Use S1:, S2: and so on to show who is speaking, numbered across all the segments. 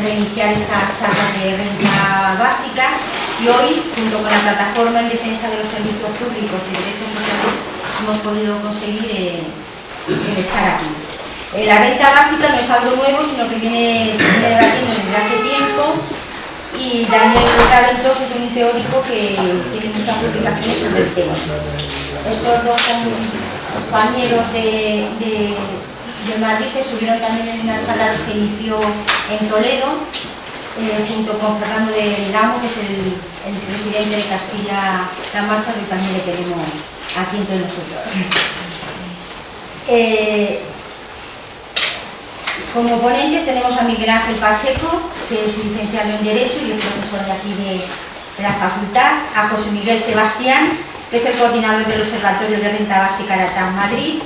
S1: reiniciar estas charlas de renta básica y hoy, junto con la plataforma en defensa de los servicios públicos y derechos sociales, hemos podido conseguir estar aquí. La renta básica no es algo nuevo, sino que se viene debatiendo desde hace tiempo, y Daniel Raventós es un teórico que tiene muchas publicaciones sobre el tema. Estos dos compañeros de Madrid que estuvieron también en una charla que se inició en Toledo, junto con Fernando del Amo, que es el presidente de Castilla-La Mancha, que también le tenemos aquí entre nosotros. Como ponentes tenemos a Miguel Ángel Pacheco, que es licenciado en Derecho y es profesor de aquí de la facultad, a José Miguel Sebastián, que es el coordinador del Observatorio de Renta Básica de ATAN Madrid,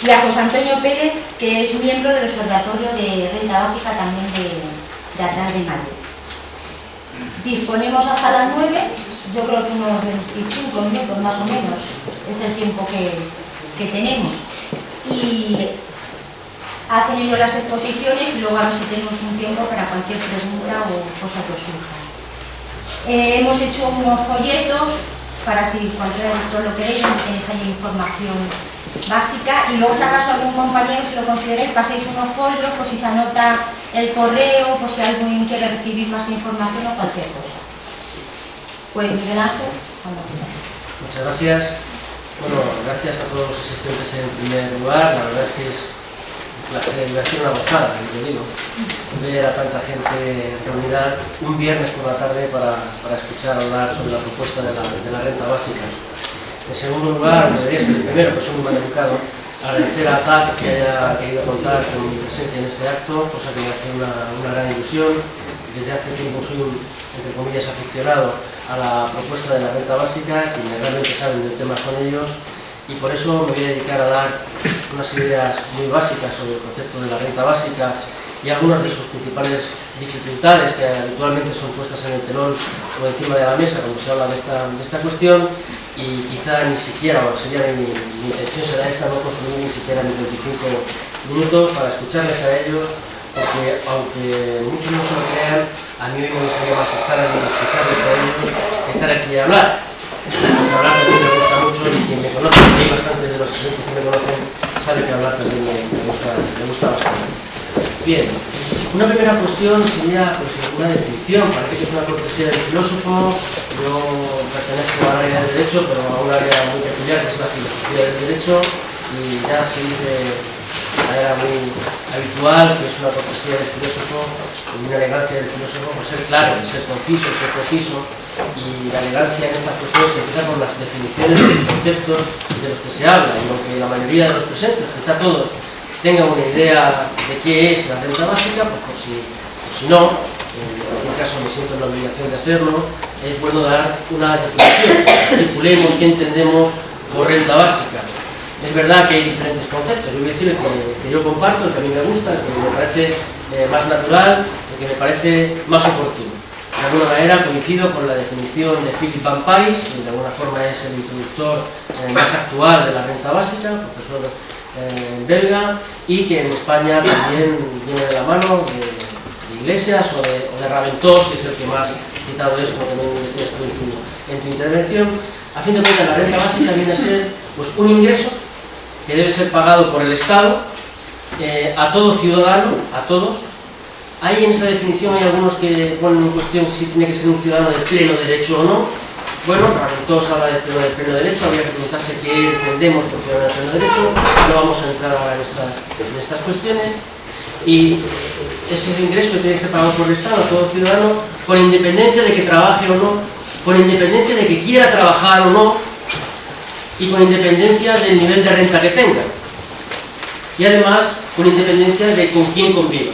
S1: y a José Antonio Pérez, que es miembro del Observatorio de Renta Básica también de ATAN de Madrid. Disponemos hasta las 9, yo creo que unos 25 minutos más o menos es el tiempo que tenemos. Y hacen ellos las exposiciones y luego a ver si tenemos un tiempo para cualquier pregunta o cosa que os surja. Hemos hecho unos folletos para si cualquiera de vosotros lo queréis, tenéis ahí información básica, y luego si acaso algún compañero, si lo consideráis, paséis unos folios por si se anota el correo, por si alguien quiere recibir más información o cualquier cosa. Pues Miguel Ángel, cuando quieras.
S2: Muchas gracias. Bueno, gracias a todos los asistentes en primer lugar. La verdad es que es un placer, voy a hacer una gozada, te digo, ver a tanta gente reunida un viernes por la tarde para escuchar hablar sobre la propuesta de la renta básica. En segundo lugar, debería ser el primero, pues soy muy mal educado, agradecer a TAC que haya querido contar con mi presencia en este acto, cosa que me hace una gran ilusión. Desde hace tiempo soy un, entre comillas, aficionado a la propuesta de la renta básica, quienes realmente saben del tema son ellos, y por eso me voy a dedicar a dar unas ideas muy básicas sobre el concepto de la renta básica y algunas de sus principales dificultades que habitualmente son puestas en el telón o encima de la mesa cuando se habla de esta cuestión, y quizá ni siquiera, o sería mi intención será esta, no consumir ni siquiera mis 25 minutos para escucharles a ellos, porque aunque muchos no se lo crean, a mí hoy me gustaría más estar aquí y escucharles a ellos que estar aquí y hablar. Porque hablar también me gusta mucho, y quien me conoce, y hay bastantes de los asistentes que me conocen, sabe que hablar también me gusta bastante. Bien, una primera cuestión sería pues, una definición. Parece que es una cortesía del filósofo. Yo pertenezco al área del derecho, pero a un área muy peculiar que es la filosofía del derecho, y ya se dice de manera muy habitual que es una cortesía del filósofo y una elegancia del filósofo por ser claro, ser conciso, ser preciso, y la elegancia en estas cuestiones se empieza por las definiciones de los conceptos de los que se habla, y aunque la mayoría de los presentes, quizá todos, tengan una idea de qué es la renta básica, pues por si no, en cualquier caso me siento en la obligación de hacerlo, es bueno dar una definición, articulemos qué entendemos por renta básica. Es verdad que hay diferentes conceptos, yo voy a decir el que yo comparto, el que a mí me gusta, el que me parece más natural, el que me parece más oportuno. De alguna manera coincido con la definición de Philip Van Parijs, que de alguna forma es el introductor más actual de la renta básica, profesor belga, y que en España también viene de la mano de Iglesias o de Raventós, que es el que más citado es, como también decías tú en tu intervención. A fin de cuentas, la renta básica viene a ser pues, un ingreso que debe ser pagado por el Estado a todo ciudadano, a todos. Ahí en esa definición hay algunos que ponen en cuestión si tiene que ser un ciudadano de pleno derecho o no. Bueno, Raventós habla de ciudadano de pleno derecho, habría que preguntarse qué entendemos por ciudadano de pleno derecho, no vamos a entrar ahora en estas cuestiones. Y ese ingreso tiene que ser pagado por el Estado a todo ciudadano, con independencia de que trabaje o no, con independencia de que quiera trabajar o no, y con independencia del nivel de renta que tenga. Y además, con independencia de con quién conviva.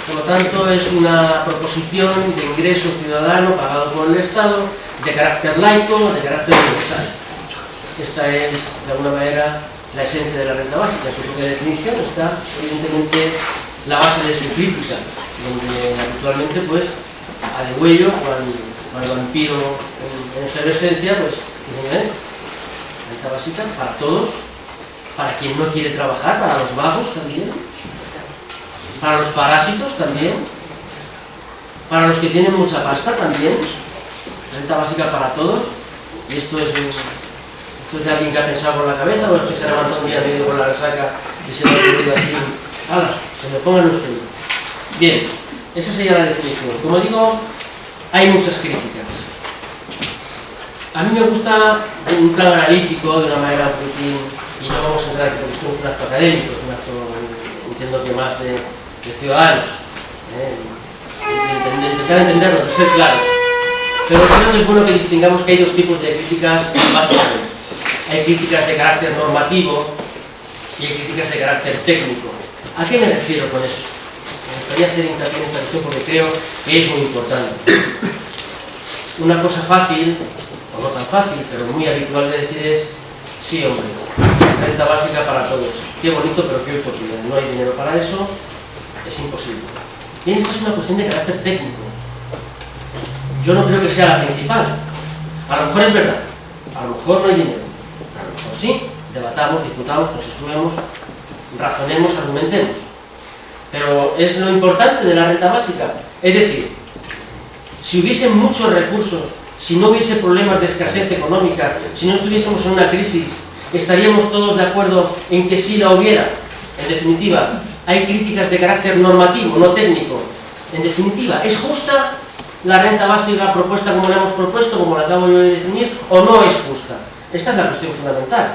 S2: Por lo tanto, es una proposición de ingreso ciudadano pagado por el Estado, de carácter laico, de carácter universal. Esta es, de alguna manera, la esencia de la renta básica. En su propia definición está, evidentemente, la base de su crítica, donde habitualmente, pues, a degüello, cuando vampiro en su adolescencia, pues, dicen, renta básica para todos, para quien no quiere trabajar, para los vagos también. para los parásitos también, para los que tienen mucha pasta también, renta básica para todos. Y esto es de alguien que ha pensado con la cabeza, o es que se levantó un día medio con la resaca y se le ha ocurrido así, ¡hala!, se me ponga en un sueño. Bien, esa sería la definición. Como digo, hay muchas críticas. A mí me gusta un plan analítico, de una manera un poquitín, y no vamos a entrar aquí porque esto es un acto académico, es un acto, entiendo que más de ciudadanos, de intentar entenderlo, de ser claros. Pero creo que es bueno que distingamos que hay dos tipos de críticas básicamente. Hay críticas de carácter normativo y hay críticas de carácter técnico. ¿A qué me refiero con eso? Me gustaría hacer hincapié en esta cuestión porque creo que es muy importante. Una cosa fácil, o no tan fácil, pero muy habitual de decir es: sí, hombre, renta básica para todos. Qué bonito, pero qué utopía. No hay dinero para eso, es imposible. Bien, esta es una cuestión de carácter técnico. Yo no creo que sea la principal. A lo mejor es verdad, a lo mejor no hay dinero, a lo mejor sí, debatamos, discutamos, consensuemos, razonemos, argumentemos. Pero es lo importante de la renta básica. Es decir, si hubiesen muchos recursos, si no hubiese problemas de escasez económica, si no estuviésemos en una crisis, ¿estaríamos todos de acuerdo en que sí la hubiera? En definitiva, hay críticas de carácter normativo, no técnico. En definitiva, ¿es justa la renta básica propuesta como la hemos propuesto, como la acabo yo de definir, o no es justa? Esta es la cuestión fundamental.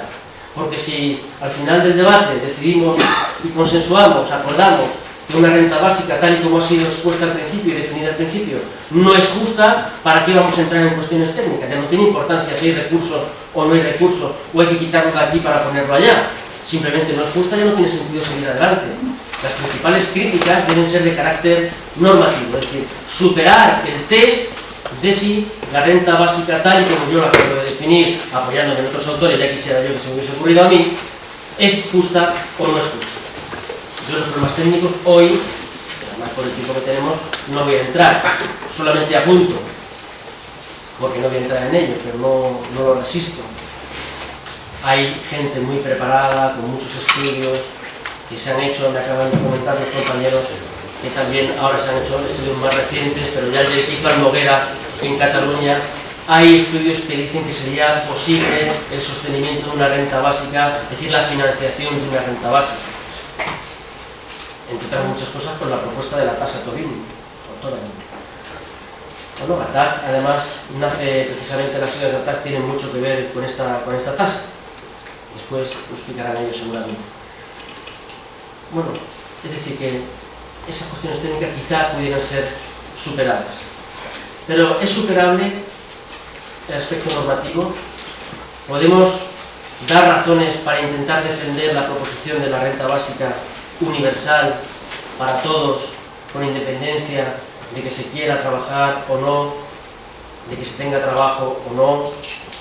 S2: Porque si al final del debate decidimos y consensuamos, acordamos que una renta básica, tal y como ha sido expuesta al principio y definida al principio, no es justa, ¿para qué vamos a entrar en cuestiones técnicas? Ya no tiene importancia si hay recursos o no hay recursos, o hay que quitarlo de aquí para ponerlo allá. Simplemente no es justa, ya no tiene sentido seguir adelante. Las principales críticas deben ser de carácter normativo, es decir, superar el test de si la renta básica, tal y como yo la acabo de definir, apoyándome en otros autores, ya quisiera yo que se me hubiese ocurrido a mí, es justa o no es justa. Yo los problemas técnicos hoy, además por el tiempo que tenemos, no voy a entrar, solamente apunto, porque no voy a entrar en ello, pero no lo resisto. Hay gente muy preparada, con muchos estudios, que se han hecho, me acaban de comentar los compañeros, que también ahora se han hecho estudios más recientes, pero ya el que hizo Almoguera en Cataluña, hay estudios que dicen que sería posible el sostenimiento de una renta básica, es decir, la financiación de una renta básica. Entre otras muchas cosas por la propuesta de la tasa Tobin. Bueno, ATAC, además, nace precisamente, las siglas de ATAC tienen mucho que ver con esta tasa. Después lo explicarán ellos seguramente. Bueno, es decir que esas cuestiones técnicas quizá pudieran ser superadas. Pero es superable el aspecto normativo. Podemos dar razones para intentar defender la proposición de la renta básica universal para todos, con independencia de que se quiera trabajar o no, de que se tenga trabajo o no,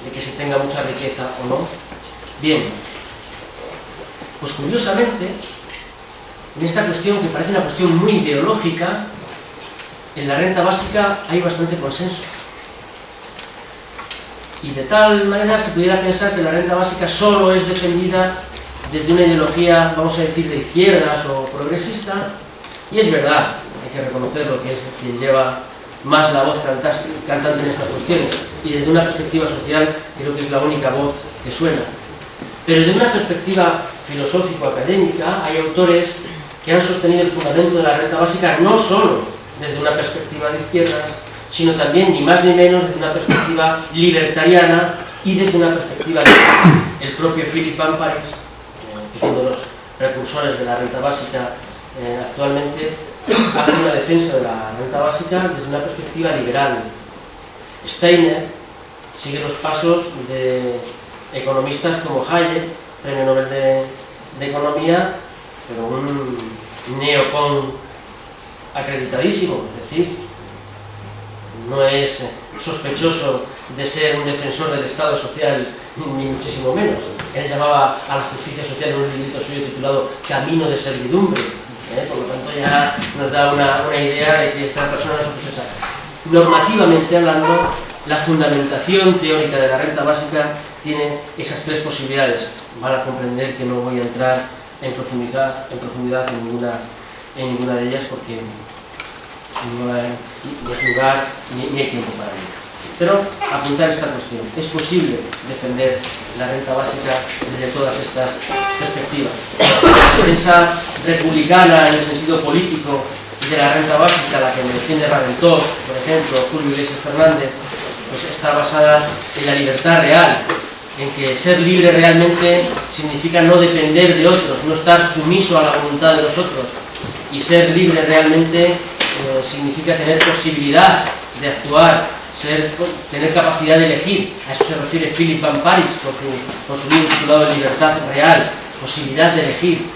S2: de que se tenga mucha riqueza o no. Bien, pues curiosamente, en esta cuestión, que parece una cuestión muy ideológica, en la renta básica hay bastante consenso. Y de tal manera se pudiera pensar que la renta básica solo es defendida desde una ideología, vamos a decir, de izquierdas o progresista, y es verdad, hay que reconocerlo, que es quien lleva más la voz cantante en estas cuestiones, y desde una perspectiva social creo que es la única voz que suena. Pero desde una perspectiva filosófico-académica hay autores que han sostenido el fundamento de la renta básica no solo desde una perspectiva de izquierdas, sino también, ni más ni menos, desde una perspectiva libertariana y desde una perspectiva de el propio Philip Van Parijs, que es uno de los precursores de la renta básica actualmente, hace una defensa de la renta básica desde una perspectiva liberal. Steiner sigue los pasos de economistas como Hayek, premio Nobel de Economía, pero un neocon acreditadísimo, es decir, no es sospechoso de ser un defensor del Estado social, ni muchísimo menos. Él llamaba a la justicia social en un librito suyo titulado Camino de servidumbre, por lo tanto ya nos da una idea de que esta persona no es sospechosa. Normativamente hablando, la fundamentación teórica de la renta básica tiene esas tres posibilidades. Van a comprender que no voy a entrar en profundidad en en ninguna de ellas porque no es lugar ni hay tiempo para ello. Pero apuntar esta cuestión. Es posible defender la renta básica desde todas estas perspectivas. La defensa republicana en el sentido político de la renta básica, la que me defiende Raventós, por ejemplo, Julio Iglesias Fernández, pues está basada en la libertad real, en que ser libre realmente significa no depender de otros, no estar sumiso a la voluntad de los otros, y ser libre realmente significa tener posibilidad de actuar, tener capacidad de elegir. A eso se refiere Philip Van Parijs con su libro titulado Libertad Real, posibilidad de elegir.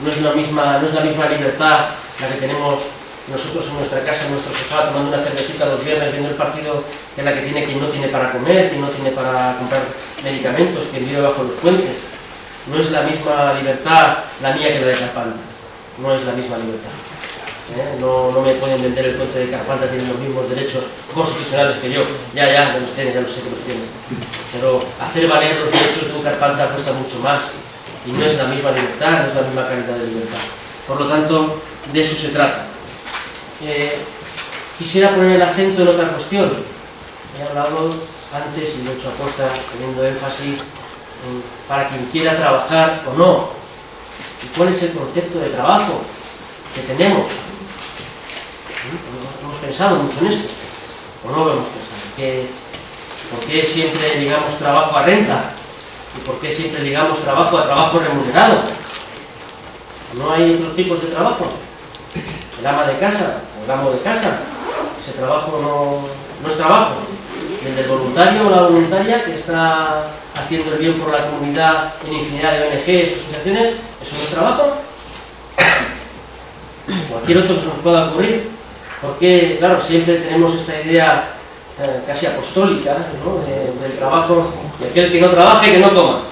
S2: No es la misma libertad la que tenemos nosotros en nuestra casa, en nuestro sofá, tomando una cervecita los viernes, viendo el partido, en la que tiene quien no tiene para comer, quien no tiene para comprar medicamentos, quien vive bajo los puentes. No es la misma libertad la mía que la de Carpanta. No es la misma libertad. No me pueden vender el cuento de que Carpanta tiene los mismos derechos constitucionales que yo. Ya los tiene, ya lo sé que los tiene. Pero hacer valer los derechos de un Carpanta cuesta mucho más. Y no es la misma libertad, no es la misma calidad de libertad. Por lo tanto, de eso se trata. Quisiera poner el acento en otra cuestión. He hablado antes y lo he hecho aposta, poniendo énfasis en para quien quiera trabajar o no. ¿Y cuál es el concepto de trabajo que tenemos? Hemos pensado mucho en esto, o no lo hemos pensado. ¿Por qué siempre ligamos trabajo a renta? ¿Y por qué siempre ligamos trabajo a trabajo remunerado? ¿No hay otros tipos de trabajo? El ama de casa, o el amo de casa, ese trabajo no es trabajo. El del voluntario o la voluntaria que está haciendo el bien por la comunidad en infinidad de ONGs o asociaciones, ¿eso no es trabajo? Cualquier otro que se nos pueda ocurrir. Porque, claro, siempre tenemos esta idea casi apostólica, ¿no? del trabajo, de aquel que no trabaje, que no coma.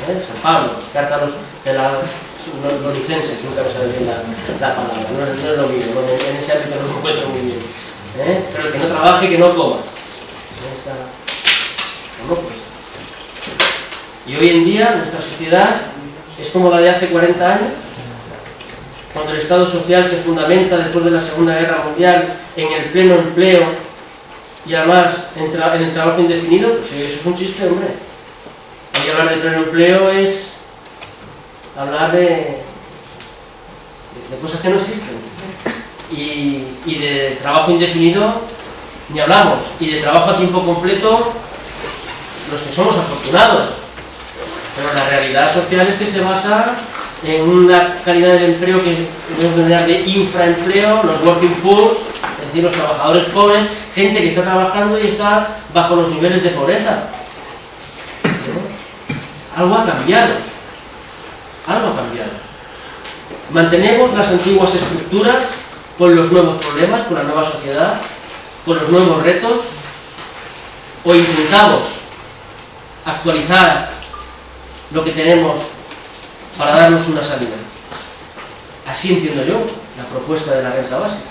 S2: San Pablo, carta a los lonicenses, nunca me sale bien la palabra, no es lo mismo, en ese ámbito no me encuentro muy bien. Pero el que no trabaje, que no coma. Y hoy en día nuestra sociedad es como la de hace 40 años, cuando el Estado social se fundamenta después de la Segunda Guerra Mundial en el pleno empleo y además en el trabajo indefinido. Pues eso es un chiste, hombre. Hoy hablar de pleno empleo es hablar de cosas que no existen. Y de trabajo indefinido ni hablamos. Y de trabajo a tiempo completo, los que somos afortunados. Pero la realidad social es que se basa en una calidad del empleo que podemos denominar de infraempleo, los working poor, es decir, los trabajadores pobres, gente que está trabajando y está bajo los niveles de pobreza. Algo ha cambiado. Algo ha cambiado. Mantenemos las antiguas estructuras con los nuevos problemas, con la nueva sociedad, con los nuevos retos, o intentamos actualizar lo que tenemos para darnos una salida. Así entiendo yo la propuesta de la renta básica.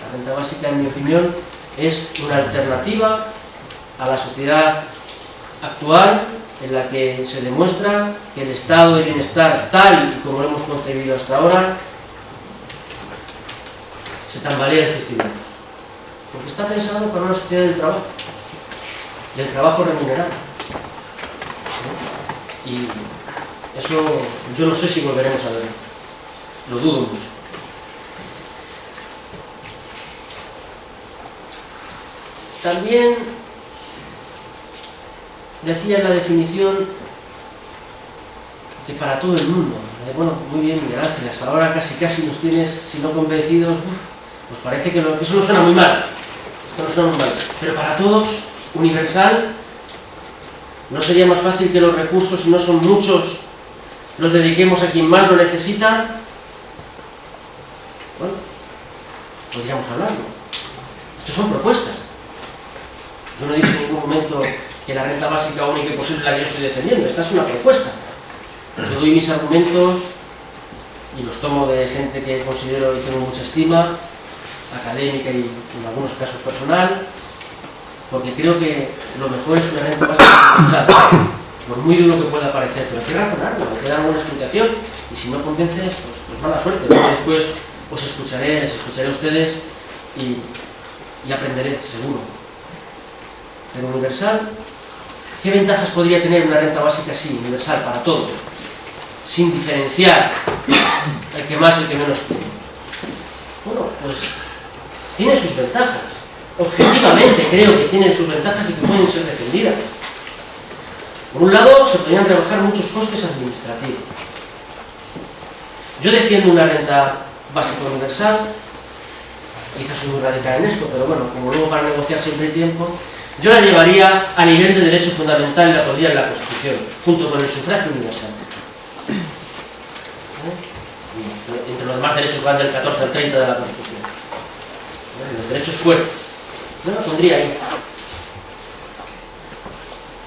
S2: La renta básica, en mi opinión, es una alternativa a la sociedad actual en la que se demuestra que el estado de bienestar, tal y como lo hemos concebido hasta ahora, se tambalea en sus cimientos. Porque está pensado para una sociedad del trabajo remunerado. Y eso yo no sé si volveremos a verlo. Lo dudo mucho. También decía en la definición que para todo el mundo. Bueno, muy bien, Miguel Ángel, hasta ahora casi nos tienes, si no convencidos, pues parece que eso no suena muy mal. Esto no suena muy mal. Pero para todos, universal, ¿no sería más fácil que los recursos, si no son muchos, los dediquemos a quien más lo necesita? Bueno, podríamos hablarlo. Estas son propuestas. Yo no he dicho en ningún momento que la renta básica única y posible es la que yo estoy defendiendo. Esta es una propuesta. Yo doy mis argumentos y los tomo de gente que considero y tengo mucha estima, académica y en algunos casos personal, porque creo que lo mejor es una renta básica pensada, por muy duro que pueda parecer, pero hay que razonarlo, hay que dar una explicación, y si no convences, pues mala suerte, porque después os escucharé, les escucharé a ustedes y aprenderé, seguro. Pero universal, ¿qué ventajas podría tener una renta básica así, universal, para todos? Sin diferenciar el que más y el que menos tiene. Bueno, pues tiene sus ventajas. Objetivamente creo que tienen sus ventajas y que pueden ser defendidas. Por un lado, se podrían rebajar muchos costes administrativos. Yo defiendo una renta básica universal, quizás soy muy radical en esto, pero bueno, como luego para negociar siempre hay tiempo, yo la llevaría a nivel de derecho fundamental y la pondría en la Constitución, junto con el sufragio universal. Entre los demás derechos van del 14 al 30 de la Constitución. Los derechos fuertes. Yo la pondría ahí.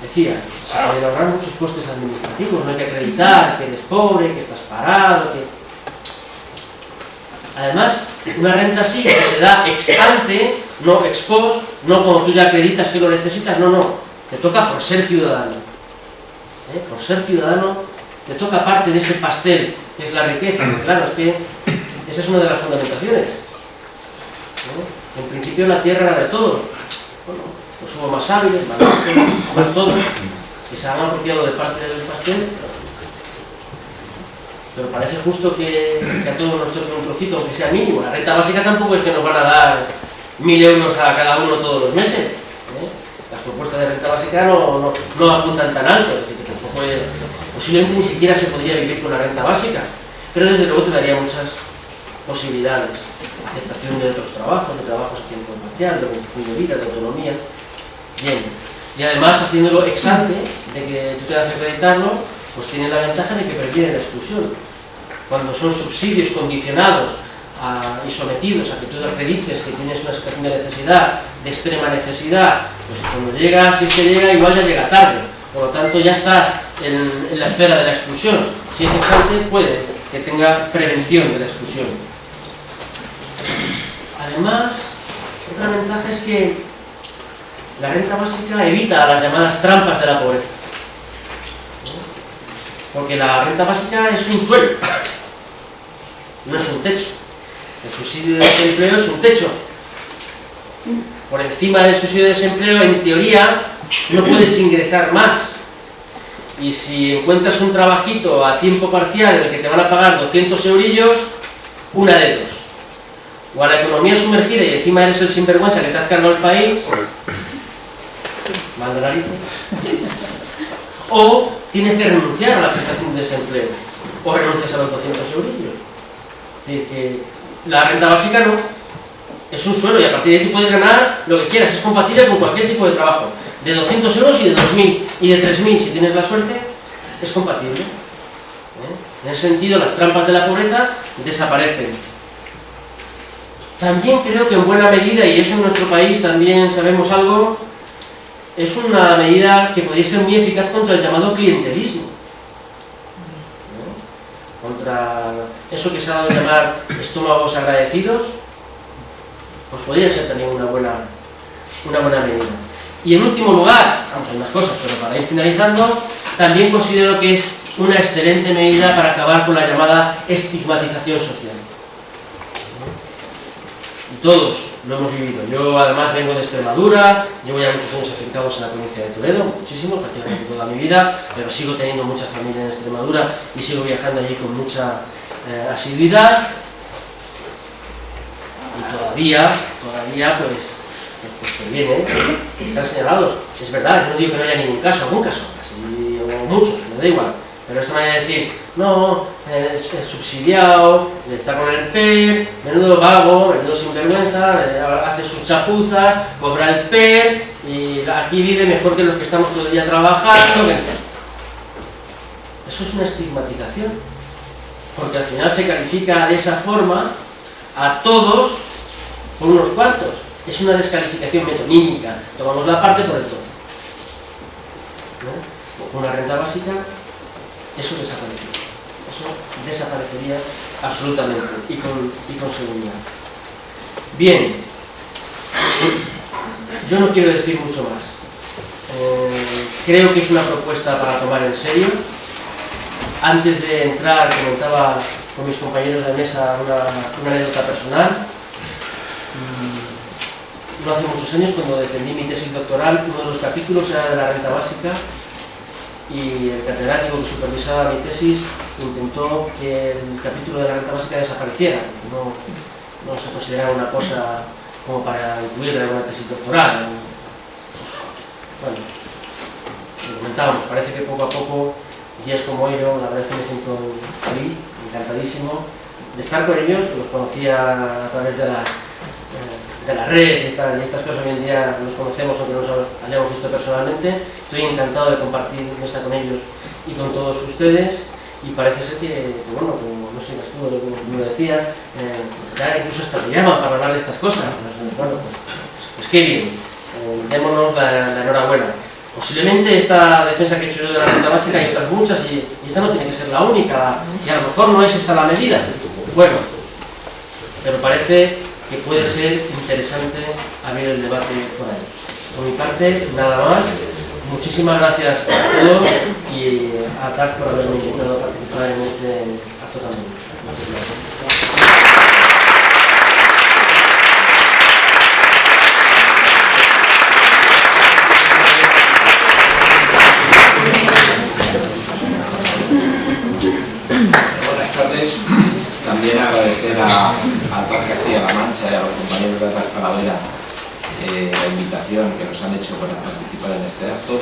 S2: Decía, se pueden ahorrar muchos costes administrativos, no hay que acreditar que eres pobre, que estás parado, que... Además, una renta así que se da ex ante, no ex post, no como tú ya acreditas que lo necesitas, no, te toca por ser ciudadano. Por ser ciudadano, te toca parte de ese pastel, que es la riqueza, que claro, es que esa es una de las fundamentaciones. En principio la tierra era de todos. Bueno, pues hubo más hábiles, más todos, que se han apropiado de parte del pastel. Pero parece justo que a todos nos toque un trocito, aunque sea mínimo. La renta básica tampoco es que nos van a dar 1.000 euros a cada uno todos los meses. Las propuestas de renta básica no apuntan tan alto, es decir, que tampoco es... Posiblemente ni siquiera se podría vivir con la renta básica, pero desde luego te daría muchas posibilidades. Aceptación de otros trabajos, de trabajos a tiempo parcial, de organización de vida, de autonomía. Bien. Y además, haciéndolo ex ante, de que tú tengas que acreditarlo, pues tienen la ventaja de que previenen la exclusión. Cuando son subsidios condicionados y sometidos a que tú acredites que tienes una situación de necesidad, de extrema necesidad, pues cuando llega, si se llega, igual ya llega tarde. Por lo tanto, ya estás en la esfera de la exclusión. Si es ex ante, puede que tenga prevención de la exclusión. Además, otra ventaja es que la renta básica evita las llamadas trampas de la pobreza. Porque la renta básica es un suelo, no es un techo. El subsidio de desempleo es un techo. Por encima del subsidio de desempleo, en teoría, no puedes ingresar más. Y si encuentras un trabajito a tiempo parcial en el que te van a pagar 200 eurillos, una de dos. O a la economía sumergida y encima eres el sinvergüenza que te has cargado el país, mal de narices, o tienes que renunciar a la prestación de desempleo, o renuncias a los 200 eurillos. Es decir, que la renta básica no, es un suelo y a partir de ahí tú puedes ganar lo que quieras, es compatible con cualquier tipo de trabajo. De 200 euros y de 2.000 y de 3.000, si tienes la suerte, es compatible. En ese sentido, las trampas de la pobreza desaparecen. También creo que en buena medida, y eso en nuestro país también sabemos algo, es una medida que podría ser muy eficaz contra el llamado clientelismo. Contra eso que se ha dado a llamar estómagos agradecidos, pues podría ser también una buena medida. Y en último lugar, vamos, hay más cosas, pero para ir finalizando, también considero que es una excelente medida para acabar con la llamada estigmatización social. Y todos lo hemos vivido. Yo además vengo de Extremadura, llevo ya muchos años afincados en la provincia de Toledo, muchísimo, prácticamente toda mi vida, pero sigo teniendo mucha familia en Extremadura y sigo viajando allí con mucha asiduidad. Y todavía pues que viene, están señalados. Es verdad, yo no digo que no haya ningún caso, algún caso, casi, o muchos, me da igual. Pero esta manera de decir, no, es subsidiado, está con el PER, menudo vago, menudo sinvergüenza, hace sus chapuzas, cobra el PER y aquí vive mejor que los que estamos todo el día trabajando. Eso es una estigmatización, porque al final se califica de esa forma a todos por unos cuantos. Es una descalificación metonímica, tomamos la parte por el todo. Con una renta básica, eso desaparecería absolutamente y con seguridad. Bien, yo no quiero decir mucho más. Creo que es una propuesta para tomar en serio. Antes de entrar comentaba con mis compañeros de mesa una anécdota personal. No hace muchos años, cuando defendí mi tesis doctoral, uno de los capítulos era de la renta básica y el catedrático que supervisaba mi tesis intentó que el capítulo de la renta básica desapareciera. No se consideraba una cosa como para incluirla en una tesis doctoral. Bueno, lo comentábamos, parece que poco a poco, días como hoy, la verdad es que me siento feliz, encantadísimo de estar con ellos, que los conocía a través de la red y estas cosas. Hoy en día nos conocemos aunque no nos hayamos visto personalmente. Estoy encantado de compartir mesa con ellos y con todos ustedes, y parece ser que bueno, como no sé, como lo decía, ya incluso hasta me llaman para hablar de estas cosas. Bueno, pues qué bien, démonos la enhorabuena. Posiblemente esta defensa que he hecho yo de la renta básica hay otras muchas, y esta no tiene que ser la única, y a lo mejor no es esta la medida. Bueno, pero parece que puede ser interesante abrir el debate por ahí. Por mi parte, nada más. Muchísimas gracias a todos y a TAC por haberme invitado a participar en este acto también.
S3: Buenas tardes. También agradecer al TAC Castilla-La Mancha y a los compañeros de TAC Calavera la invitación que nos han hecho para participar en este acto,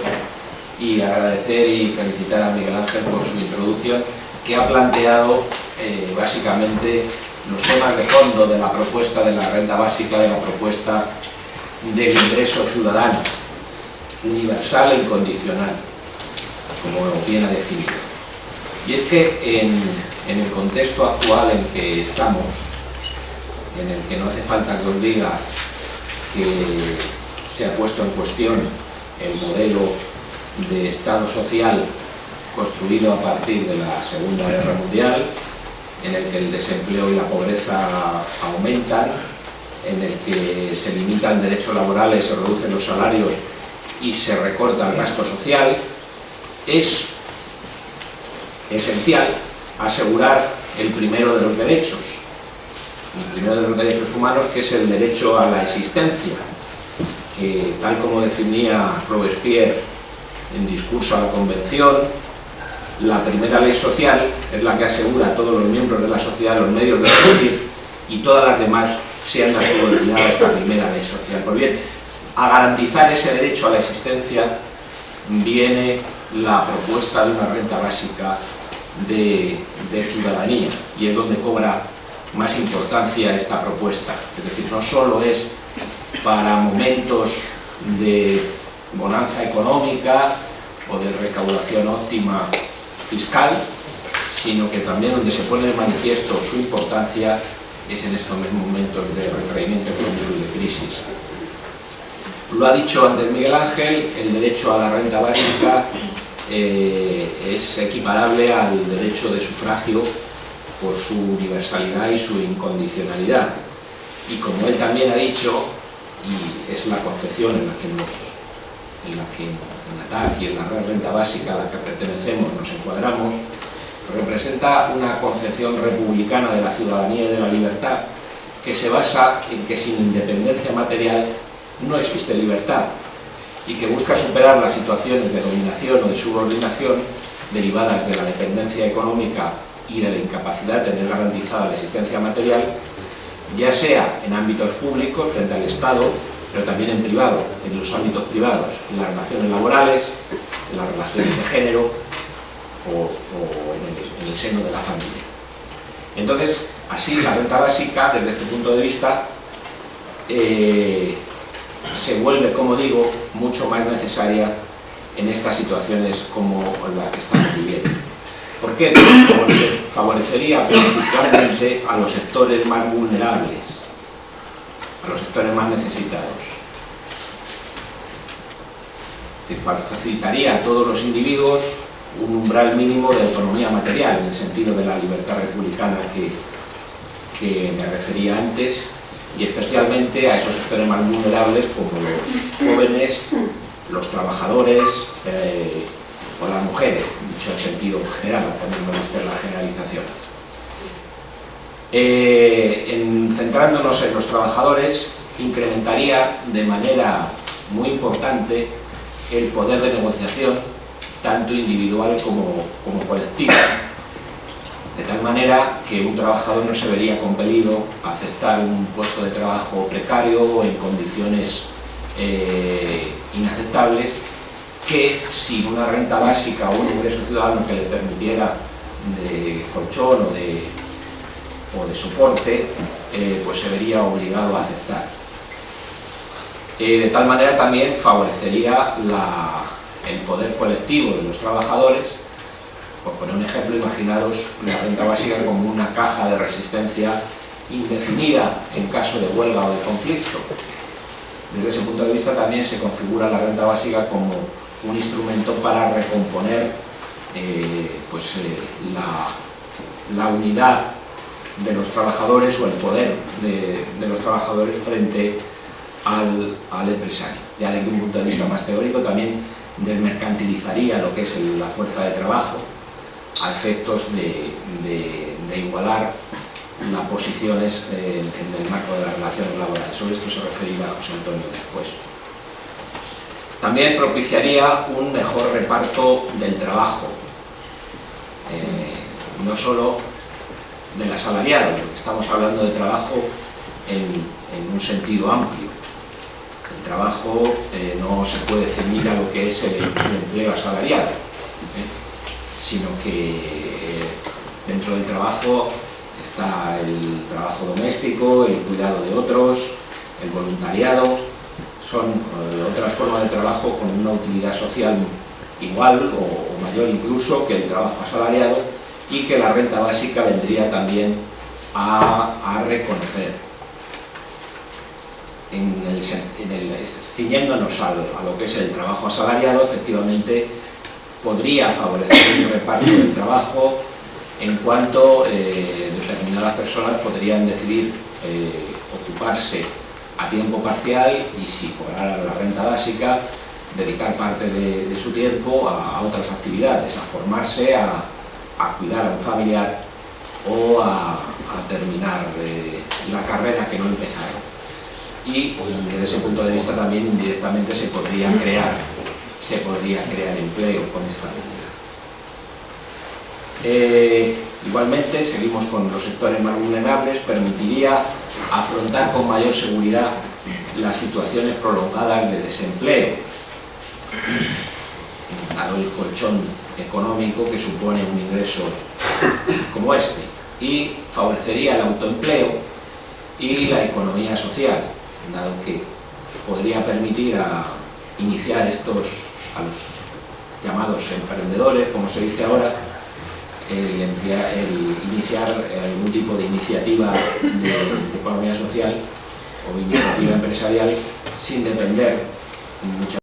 S3: y agradecer y felicitar a Miguel Ángel por su introducción, que ha planteado básicamente los temas de fondo de la propuesta de la renta básica, de la propuesta del ingreso ciudadano universal e incondicional, como bien ha definido. Y es que en el contexto actual en que estamos, en el que no hace falta que os diga que se ha puesto en cuestión el modelo de Estado social construido a partir de la Segunda Guerra Mundial, en el que el desempleo y la pobreza aumentan, en el que se limitan derechos laborales, se reducen los salarios y se recorta el gasto social, es esencial asegurar el primero de los derechos, humanos, que es el derecho a la existencia, que, tal como definía Robespierre en discurso a la Convención, la primera ley social es la que asegura a todos los miembros de la sociedad los medios de vivir, y todas las demás se han subordinado a esta primera ley social. Pues bien, a garantizar ese derecho a la existencia viene la propuesta de una renta básica de ciudadanía, y es donde cobra más importancia esta propuesta. Es decir, no solo es para momentos de bonanza económica o de recaudación óptima fiscal, sino que también donde se pone de manifiesto su importancia es en estos mismos momentos de retraimiento económico y de crisis. Lo ha dicho antes Miguel Ángel, el derecho a la renta básica es equiparable al derecho de sufragio por su universalidad y su incondicionalidad. Y como él también ha dicho, y es la concepción en la que en la TAC y en la renta básica a la que pertenecemos nos encuadramos, representa una concepción republicana de la ciudadanía y de la libertad, que se basa en que sin independencia material no existe libertad, y que busca superar las situaciones de dominación o de subordinación derivadas de la dependencia económica y de la incapacidad de tener garantizada la existencia material, ya sea en ámbitos públicos frente al Estado, pero también en privado, en los ámbitos privados, en las relaciones laborales, en las relaciones de género o en el seno de la familia. Entonces, así la renta básica, desde este punto de vista, se vuelve, como digo, mucho más necesaria en estas situaciones como la que estamos viviendo. ¿Por qué? Porque favorecería particularmente a los sectores más vulnerables, a los sectores más necesitados. Facilitaría a todos los individuos un umbral mínimo de autonomía material, en el sentido de la libertad republicana que me refería antes, y especialmente a esos sectores más vulnerables como los jóvenes, los trabajadores o las mujeres, dicho en sentido general, también me gustan las generalizaciones. Centrándonos en los trabajadores, incrementaría de manera muy importante el poder de negociación, tanto individual como colectivo, de tal manera que un trabajador no se vería compelido a aceptar un puesto de trabajo precario o en condiciones inaceptables, que sin una renta básica o un ingreso ciudadano que le permitiera de colchón o de soporte, pues se vería obligado a aceptar. De tal manera también favorecería el poder colectivo de los trabajadores. Por poner un ejemplo, imaginaros la renta básica como una caja de resistencia indefinida en caso de huelga o de conflicto. Desde ese punto de vista también se configura la renta básica como un instrumento para recomponer la unidad de los trabajadores o el poder de los trabajadores frente al empresario. Ya desde un punto de vista más teórico también desmercantilizaría lo que es la fuerza de trabajo a efectos de igualar las posiciones en el marco de las relaciones laborales. Sobre esto se referirá José Antonio después. También propiciaría un mejor reparto del trabajo, no solo del asalariado, porque estamos hablando de trabajo en un sentido amplio. El trabajo no se puede ceñir a lo que es el empleo asalariado, sino que dentro del trabajo está el trabajo doméstico, el cuidado de otros, el voluntariado. Son otras formas de trabajo con una utilidad social igual o mayor incluso que el trabajo asalariado, y que la renta básica vendría también a reconocer. Ciñéndonos a lo que es el trabajo asalariado, efectivamente podría favorecer un reparto del trabajo en cuanto determinadas personas podrían decidir ocuparse a tiempo parcial y, si cobraran la renta básica, dedicar parte de su tiempo a otras actividades, a formarse, a cuidar a un familiar o a terminar la carrera que no empezaron. Y desde ese punto de vista también indirectamente se podría crear empleo con esta medida. Igualmente, seguimos con los sectores más vulnerables, permitiría afrontar con mayor seguridad las situaciones prolongadas de desempleo, dado el colchón económico que supone un ingreso como este, y favorecería el autoempleo y la economía social, dado que podría permitir iniciar a los llamados emprendedores, como se dice ahora, el iniciar algún tipo de iniciativa de economía social o iniciativa empresarial sin depender mucho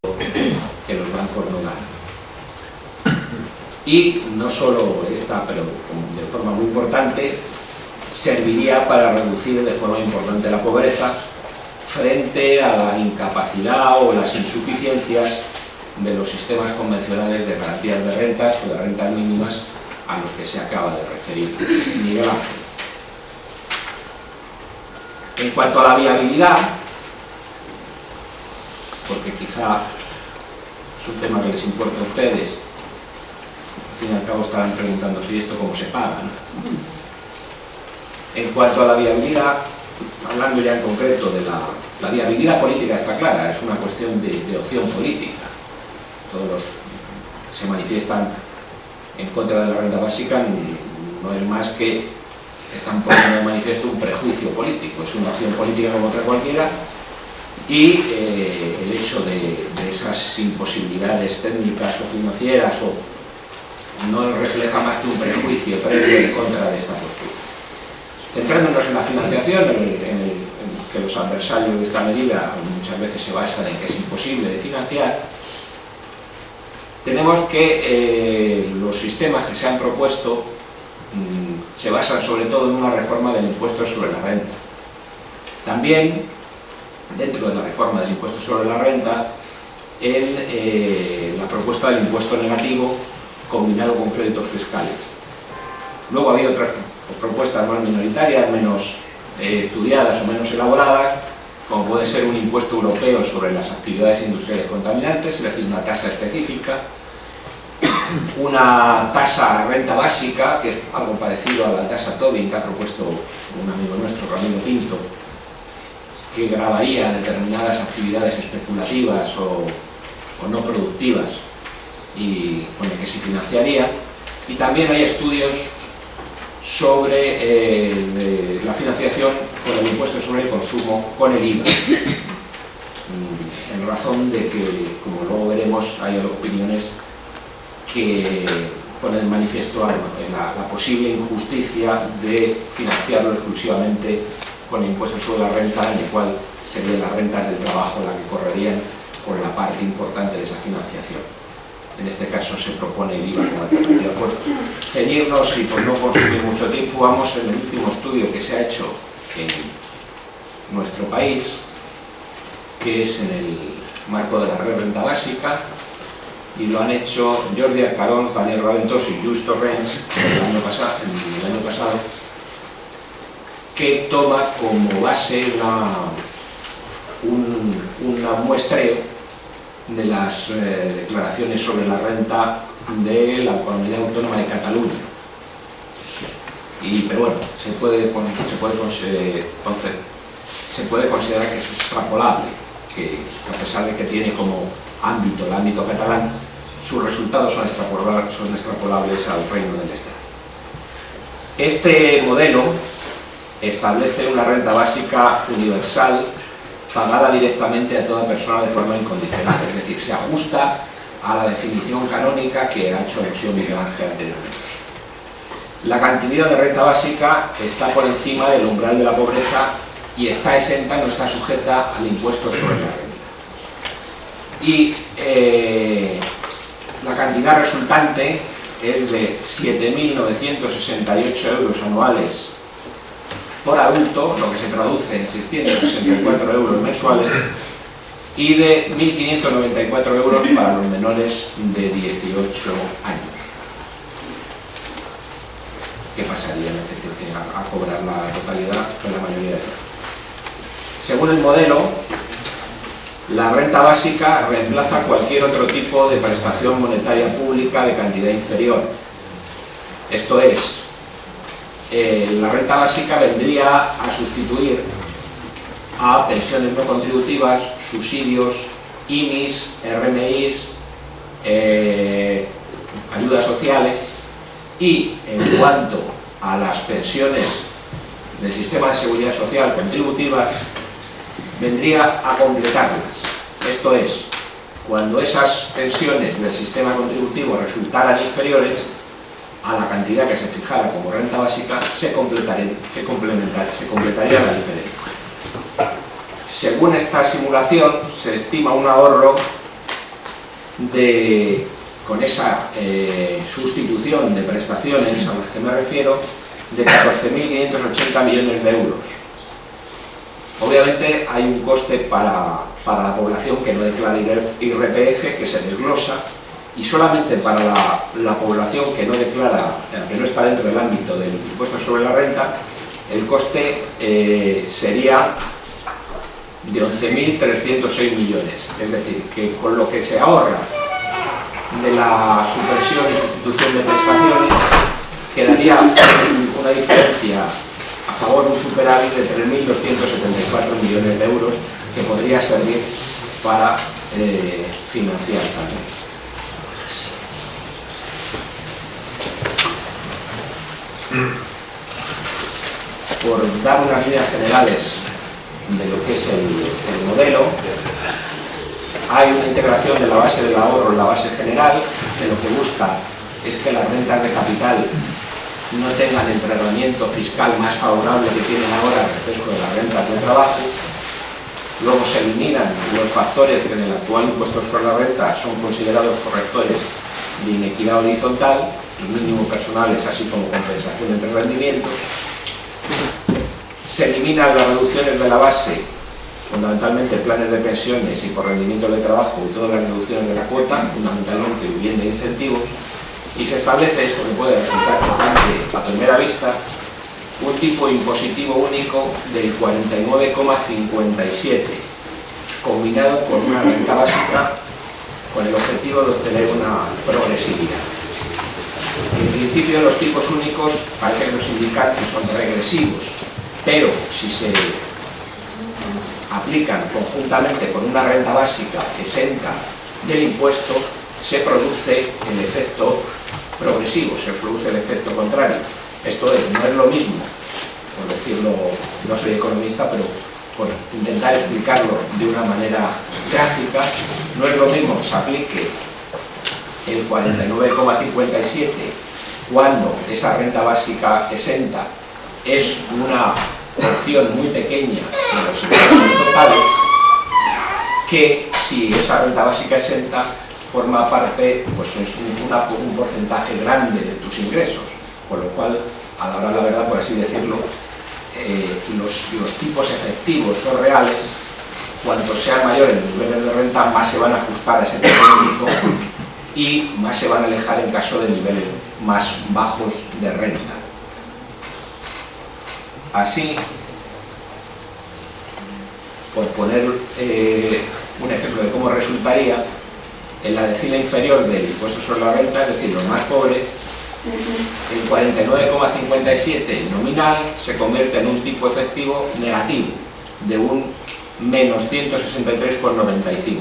S3: que los bancos no dan. Y no solo esta, pero de forma muy importante, serviría para reducir de forma importante la pobreza frente a la incapacidad o las insuficiencias de los sistemas convencionales de garantías de rentas o de rentas mínimas a los que se acaba de referir Miguel Ángel. En cuanto a la viabilidad, porque quizá es un tema que les importa a ustedes, al fin y al cabo estarán preguntando si esto cómo se paga, ¿no? En cuanto a la viabilidad, hablando ya en concreto de la viabilidad política, está clara, es una cuestión de opción política. Todos los que se manifiestan en contra de la renta básica no es más que están poniendo de manifiesto un prejuicio político, es una opción política como otra cualquiera, y el hecho de esas imposibilidades técnicas o financieras no refleja más que un prejuicio previo en contra de esta postura. Centrándonos en la financiación, en que los adversarios de esta medida muchas veces se basan en que es imposible de financiar, tenemos que los sistemas que se han propuesto se basan sobre todo en una reforma del impuesto sobre la renta. También, dentro de la reforma del impuesto sobre la renta, en la propuesta del impuesto negativo combinado con créditos fiscales. Luego había otras propuestas más minoritarias, menos estudiadas o menos elaboradas, como puede ser un impuesto europeo sobre las actividades industriales contaminantes, es decir, una tasa específica, una tasa renta básica, que es algo parecido a la tasa Tobin que ha propuesto un amigo nuestro, Ramiro Pinto, que gravaría determinadas actividades especulativas o no productivas y con el que se financiaría. Y también hay estudios sobre la financiación con el impuesto sobre el consumo, con el IVA, en razón de que, como luego veremos, hay opiniones que ponen en manifiesto la posible injusticia de financiarlo exclusivamente con el impuesto sobre la renta, en el cual serían las rentas del trabajo las que correrían con la parte importante de esa financiación. En este caso se propone el IVA como alternativa. Por ceñirnos y por no consumir mucho tiempo, vamos en el último estudio que se ha hecho en nuestro país, que es en el marco de la red renta básica, y lo han hecho Jordi Arcarons, Daniel Raventos y Lluís Torrents el año pasado, que toma como base un muestreo de las declaraciones sobre la renta de la Comunidad Autónoma de Cataluña. Pero bueno, se puede considerar que es extrapolable, que a pesar de que tiene como ámbito el ámbito catalán, sus resultados son extrapolables al Reino del Estado. Este modelo establece una renta básica universal pagada directamente a toda persona de forma incondicional, es decir, se ajusta a la definición canónica que ha hecho alusión Miguel Ángel anteriormente. La cantidad de renta básica está por encima del umbral de la pobreza y está exenta, no está sujeta al impuesto sobre la renta. Y la cantidad resultante es de 7.968 euros anuales por adulto, lo que se traduce en 664 euros mensuales, y de 1.594 euros para los menores de 18 años, que pasarían a cobrar la totalidad de la mayoría de ellos. Según el modelo, la renta básica reemplaza cualquier otro tipo de prestación monetaria pública de cantidad inferior. Esto es, la renta básica vendría a sustituir a pensiones no contributivas, subsidios, IMIs, RMIs, ayudas sociales, y en cuanto a las pensiones del sistema de seguridad social contributivas, vendría a completarlas. Esto es, cuando esas pensiones del sistema contributivo resultaran inferiores a la cantidad que se fijara como renta básica, se completaría la diferencia. Según esta simulación, se estima un ahorro con esa sustitución de prestaciones a las que me refiero, de 14.580 millones de euros. Obviamente hay un coste para la población que no declara IRPF, que se desglosa, y solamente para la población que no declara, que no está dentro del ámbito del impuesto sobre la renta, el coste sería de 11.306 millones. Es decir, que con lo que se ahorra de la supresión y sustitución de prestaciones, quedaría una diferencia a favor de un superávit de 3.274 millones de euros, que podría servir para financiar también. Por dar unas líneas generales de lo que es el modelo, hay una integración de la base del ahorro en la base general, que lo que busca es que las rentas de capital no tengan el tratamiento fiscal más favorable que tienen ahora respecto de las rentas de trabajo. Luego se eliminan los factores que en el actual impuesto sobre la renta son considerados correctores de inequidad horizontal, los mínimos personales, así como compensación entre rendimientos. Se eliminan las reducciones de la base, fundamentalmente planes de pensiones y por rendimiento de trabajo, y todas las reducciones de la cuota, fundamentalmente vivienda e incentivos, y se establece esto que puede resultar chocante a primera vista, un tipo impositivo único del 49,57, combinado con una renta básica con el objetivo de obtener una progresividad. En principio los tipos únicos parece que nos indican que son regresivos, pero si se aplican conjuntamente con una renta básica exenta del impuesto, se produce el efecto progresivo, se produce el efecto contrario. Esto es, no es lo mismo, por decirlo, no soy economista, pero por intentar explicarlo de una manera gráfica, no es lo mismo que se aplique el 49,57 cuando esa renta básica exenta es una porción muy pequeña de los ingresos totales, que si esa renta básica exenta forma parte, pues es un porcentaje grande de tus ingresos, con lo cual, a la hora de la verdad, por así decirlo, los tipos efectivos o reales, cuanto sean mayores los niveles de renta, más se van a ajustar a ese tipo único y más se van a alejar en caso de niveles más bajos de renta. Así, por poner un ejemplo de cómo resultaría, en la decila inferior del impuesto sobre la renta, es decir, los más pobres, el 49,57 nominal se convierte en un tipo efectivo negativo de un menos 163,95,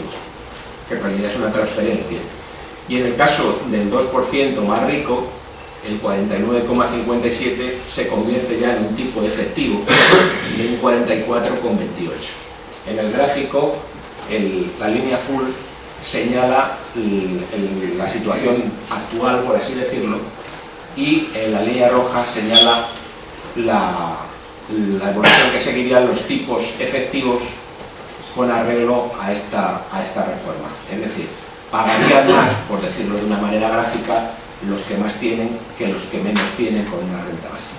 S3: que en realidad es una transferencia. Y en el caso del 2% más rico, el 49,57 se convierte ya en un tipo efectivo de un 44,28. En el gráfico, la línea azul señala la situación actual, por así decirlo, y la línea roja señala la evolución que seguirían los tipos efectivos con arreglo a esta reforma. Es decir, pagarían más, por decirlo de una manera gráfica, los que más tienen que los que menos tienen con una renta básica.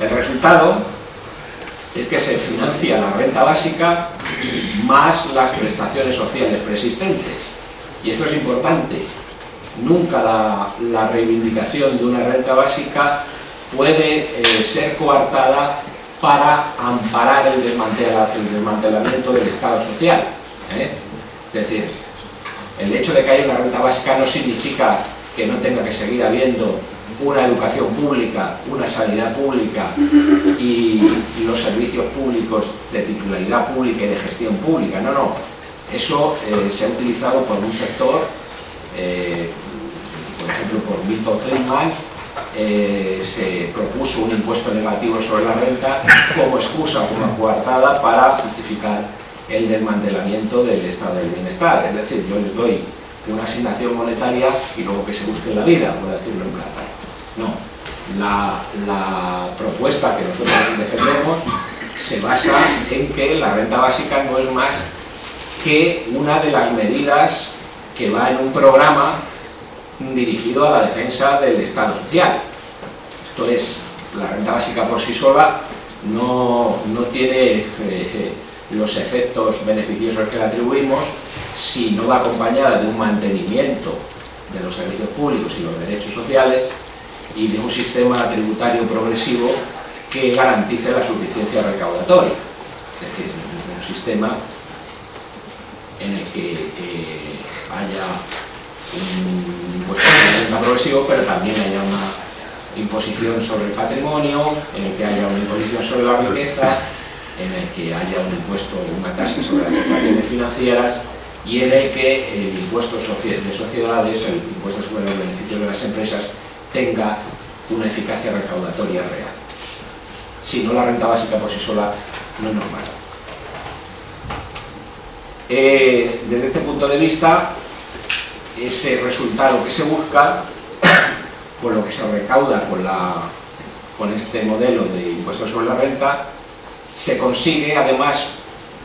S3: El resultado es que se financia la renta básica más las prestaciones sociales preexistentes. Y esto es importante. Nunca la reivindicación de una renta básica puede ser coartada para amparar el desmantelamiento del Estado social. Es decir, el hecho de que haya una renta básica no significa que no tenga que seguir habiendo una educación pública, una sanidad pública y los servicios públicos de titularidad pública y de gestión pública. No, no. Eso se ha utilizado por un sector, por ejemplo por Milton Friedman, se propuso un impuesto negativo sobre la renta como excusa, como coartada para justificar el desmantelamiento del estado del bienestar. Es decir, yo les doy una asignación monetaria y luego que se busque en la vida, por decirlo en plata. No, la propuesta que nosotros defendemos se basa en que la renta básica no es más que una de las medidas que va en un programa dirigido a la defensa del Estado social. Esto es, la renta básica por sí sola no tiene los efectos beneficiosos que le atribuimos si no va acompañada de un mantenimiento de los servicios públicos y los derechos sociales y de un sistema tributario progresivo que garantice la suficiencia recaudatoria. Es decir, un sistema en el que haya un impuesto de renta progresivo, pero también haya una imposición sobre el patrimonio, en el que haya una imposición sobre la riqueza, en el que haya un impuesto, una tasa sobre las transacciones financieras y en el que el impuesto de sociedades, el impuesto sobre los beneficios de las empresas, tenga una eficacia recaudatoria real. Si no, la renta básica por sí sola no es normal. Desde este punto de vista, ese resultado que se busca, con lo que se recauda con este modelo de impuesto sobre la renta, se consigue además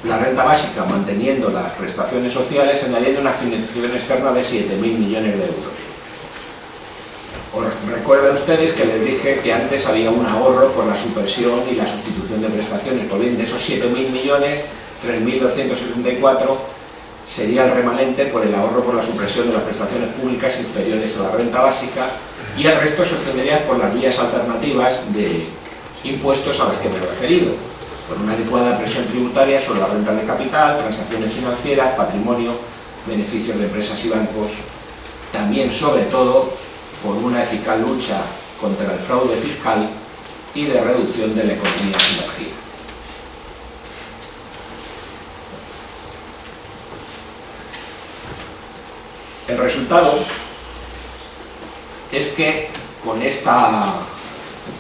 S3: la renta básica manteniendo las prestaciones sociales, añadiendo una financiación externa de 7.000 millones de euros. Recuerden ustedes que les dije que antes había un ahorro por la supresión y la sustitución de prestaciones. Pues bien, de esos 7.000 millones, 3.274 sería el remanente por el ahorro por la supresión de las prestaciones públicas inferiores a la renta básica, y el resto se obtendría por las vías alternativas de impuestos a las que me he referido, por una adecuada presión tributaria sobre la renta de capital, transacciones financieras, patrimonio, beneficios de empresas y bancos, también sobre todo por una eficaz lucha contra el fraude fiscal y de reducción de la economía sumergida. El resultado es que con esta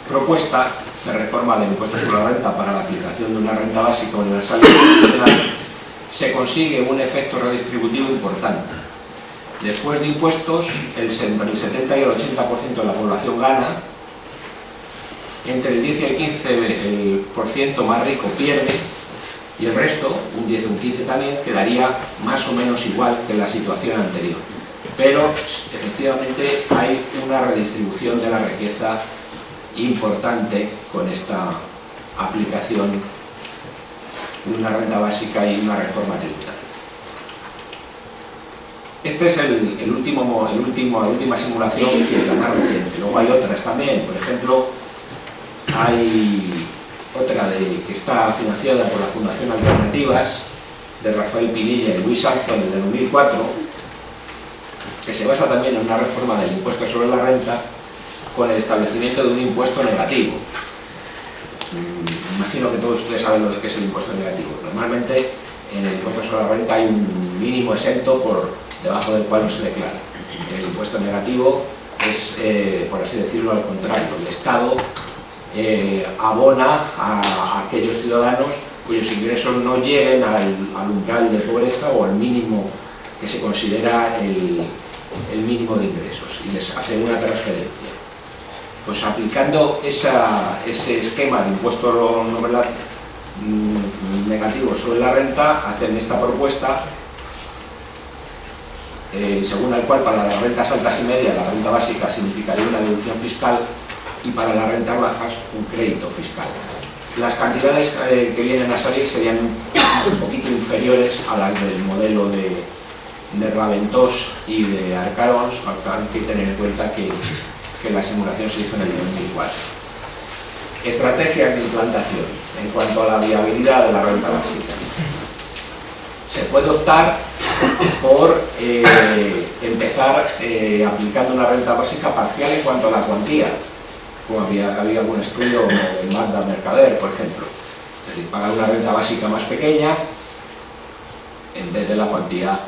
S3: propuesta de reforma del impuesto sobre la renta para la aplicación de una renta básica universal y proporcional se consigue un efecto redistributivo importante. Después de impuestos, el 70 y el 80% de la población gana, entre el 10 y el 15% más rico pierde, y el resto, un 10 o un 15 también, quedaría más o menos igual que en la situación anterior. Pero efectivamente hay una redistribución de la riqueza importante con esta aplicación de una renta básica y una reforma tributaria. Esta es la última simulación que la más reciente. Luego hay otras también, por ejemplo, hay otra que está financiada por la Fundación Alternativas, de Rafael Pinilla y Luis Sanzo, desde 2004, que se basa también en una reforma del impuesto sobre la renta con el establecimiento de un impuesto negativo. Imagino que todos ustedes saben lo que es el impuesto negativo. Normalmente en el impuesto sobre la renta hay un mínimo exento por debajo del cual no se declara. El impuesto negativo es, por así decirlo, al contrario. El Estado abona a aquellos ciudadanos cuyos ingresos no lleguen al umbral de pobreza o al mínimo que se considera el mínimo de ingresos, y les hace una transferencia. Pues aplicando ese esquema de impuesto negativo sobre la renta, hacen esta propuesta según el cual para las rentas altas y medias la renta básica significaría una deducción fiscal y para las rentas bajas un crédito fiscal. Las cantidades que vienen a salir serían un poquito inferiores a las del modelo de Raventós y de Arcarons, hay que tener en cuenta que la simulación se hizo en el 2004. Estrategias de implantación en cuanto a la viabilidad de la renta básica. Se puede optar por empezar aplicando una renta básica parcial en cuanto a la cuantía, como había algún estudio en Magda Mercader, por ejemplo. Es decir, pagar una renta básica más pequeña en vez de la cuantía,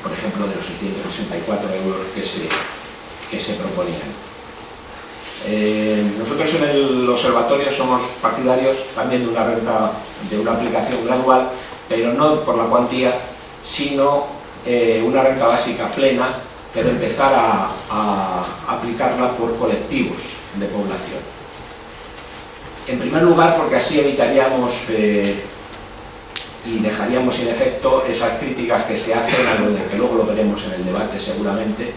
S3: por ejemplo, de los 664 euros que se proponían. Nosotros en el observatorio somos partidarios también de una renta, de una aplicación gradual, pero no por la cuantía, sino una renta básica plena, pero empezar a aplicarla por colectivos de población. En primer lugar, porque así evitaríamos y dejaríamos sin efecto esas críticas que se hacen a lo de que luego lo veremos en el debate seguramente,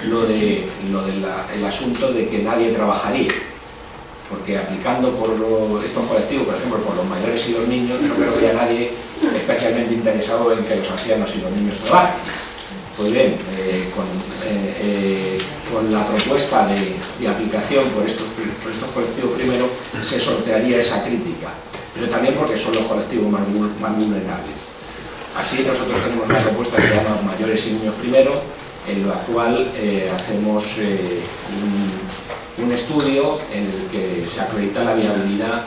S3: el asunto de que nadie trabajaría, porque aplicando por estos colectivos, por ejemplo, por los mayores y los niños, no creo que haya nadie especialmente interesado en que los ancianos y los niños trabajen. Pues bien, con la propuesta de aplicación por estos colectivos primero, se sortearía esa crítica, pero también porque son los colectivos más vulnerables. Así nosotros tenemos una propuesta que se llama mayores y niños primero, en lo actual hacemos un estudio en el que se acredita la viabilidad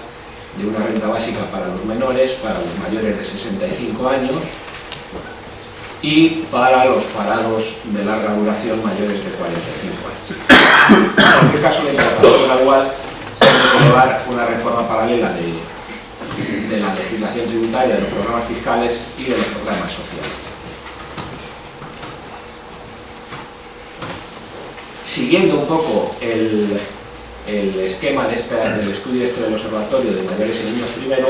S3: de una renta básica para los menores, para los mayores de 65 años y para los parados de larga duración mayores de 45 años. En cualquier caso, la implantación gradual puede llevar una reforma paralela de la legislación tributaria, de los programas fiscales y de los programas sociales. Siguiendo un poco el esquema del estudio del observatorio de mayores y niños primero,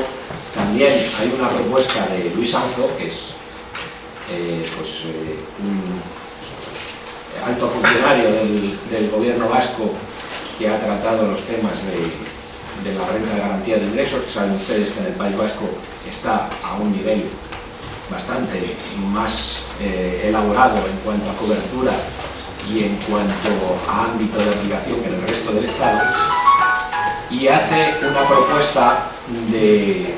S3: también hay una propuesta de Luis Sanzo, que es un alto funcionario del gobierno vasco que ha tratado los temas de la renta de garantía de ingresos, que saben ustedes que en el País Vasco está a un nivel bastante más elaborado en cuanto a cobertura y en cuanto a ámbito de aplicación que en el resto del Estado, y hace una propuesta de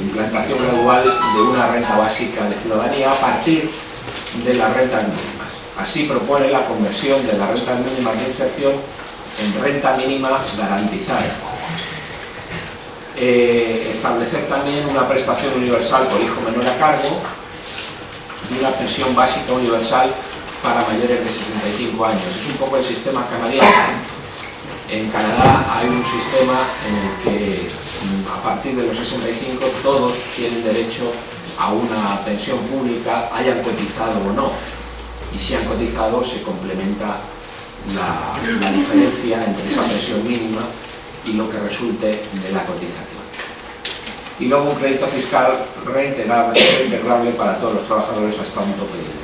S3: implantación gradual de una renta básica de ciudadanía a partir de las rentas mínimas. Así propone la conversión de las rentas mínimas de inserción en renta mínima garantizada. Establecer también una prestación universal por hijo menor a cargo y una pensión básica universal para mayores de 75 años. Es un poco el sistema canadiense. En Canadá hay un sistema en el que a partir de los 65 todos tienen derecho a una pensión pública, hayan cotizado o no. Y si han cotizado se complementa la diferencia entre esa pensión mínima y lo que resulte de la cotización. Y luego un crédito fiscal reintegrable para todos los trabajadores hasta un tope de ingresos.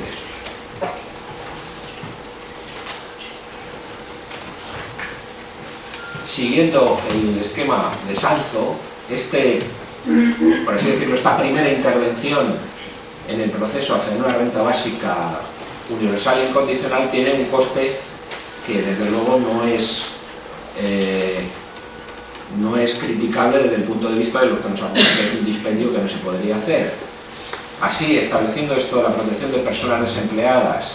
S3: Siguiendo el esquema de Sanzo, por así decirlo, esta primera intervención en el proceso hacia una renta básica universal e incondicional tiene un coste que desde luego no es criticable desde el punto de vista de lo que nos apunta que es un dispendio que no se podría hacer. Así, estableciendo esto, la protección de personas desempleadas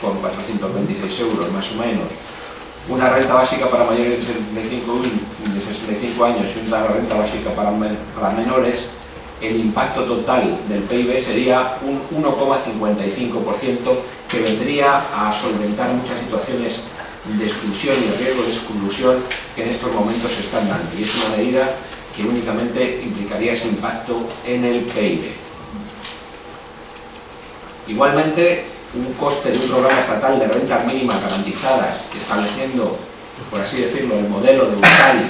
S3: con 426 euros más o menos, una renta básica para mayores de 65 años y una renta básica para menores, el impacto total del PIB sería un 1,55%, que vendría a solventar muchas situaciones de exclusión y de riesgo de exclusión que en estos momentos se están dando. Y es una medida que únicamente implicaría ese impacto en el PIB. Igualmente, un coste de un programa estatal de rentas mínimas garantizadas, estableciendo, por así decirlo, el modelo de Euskadi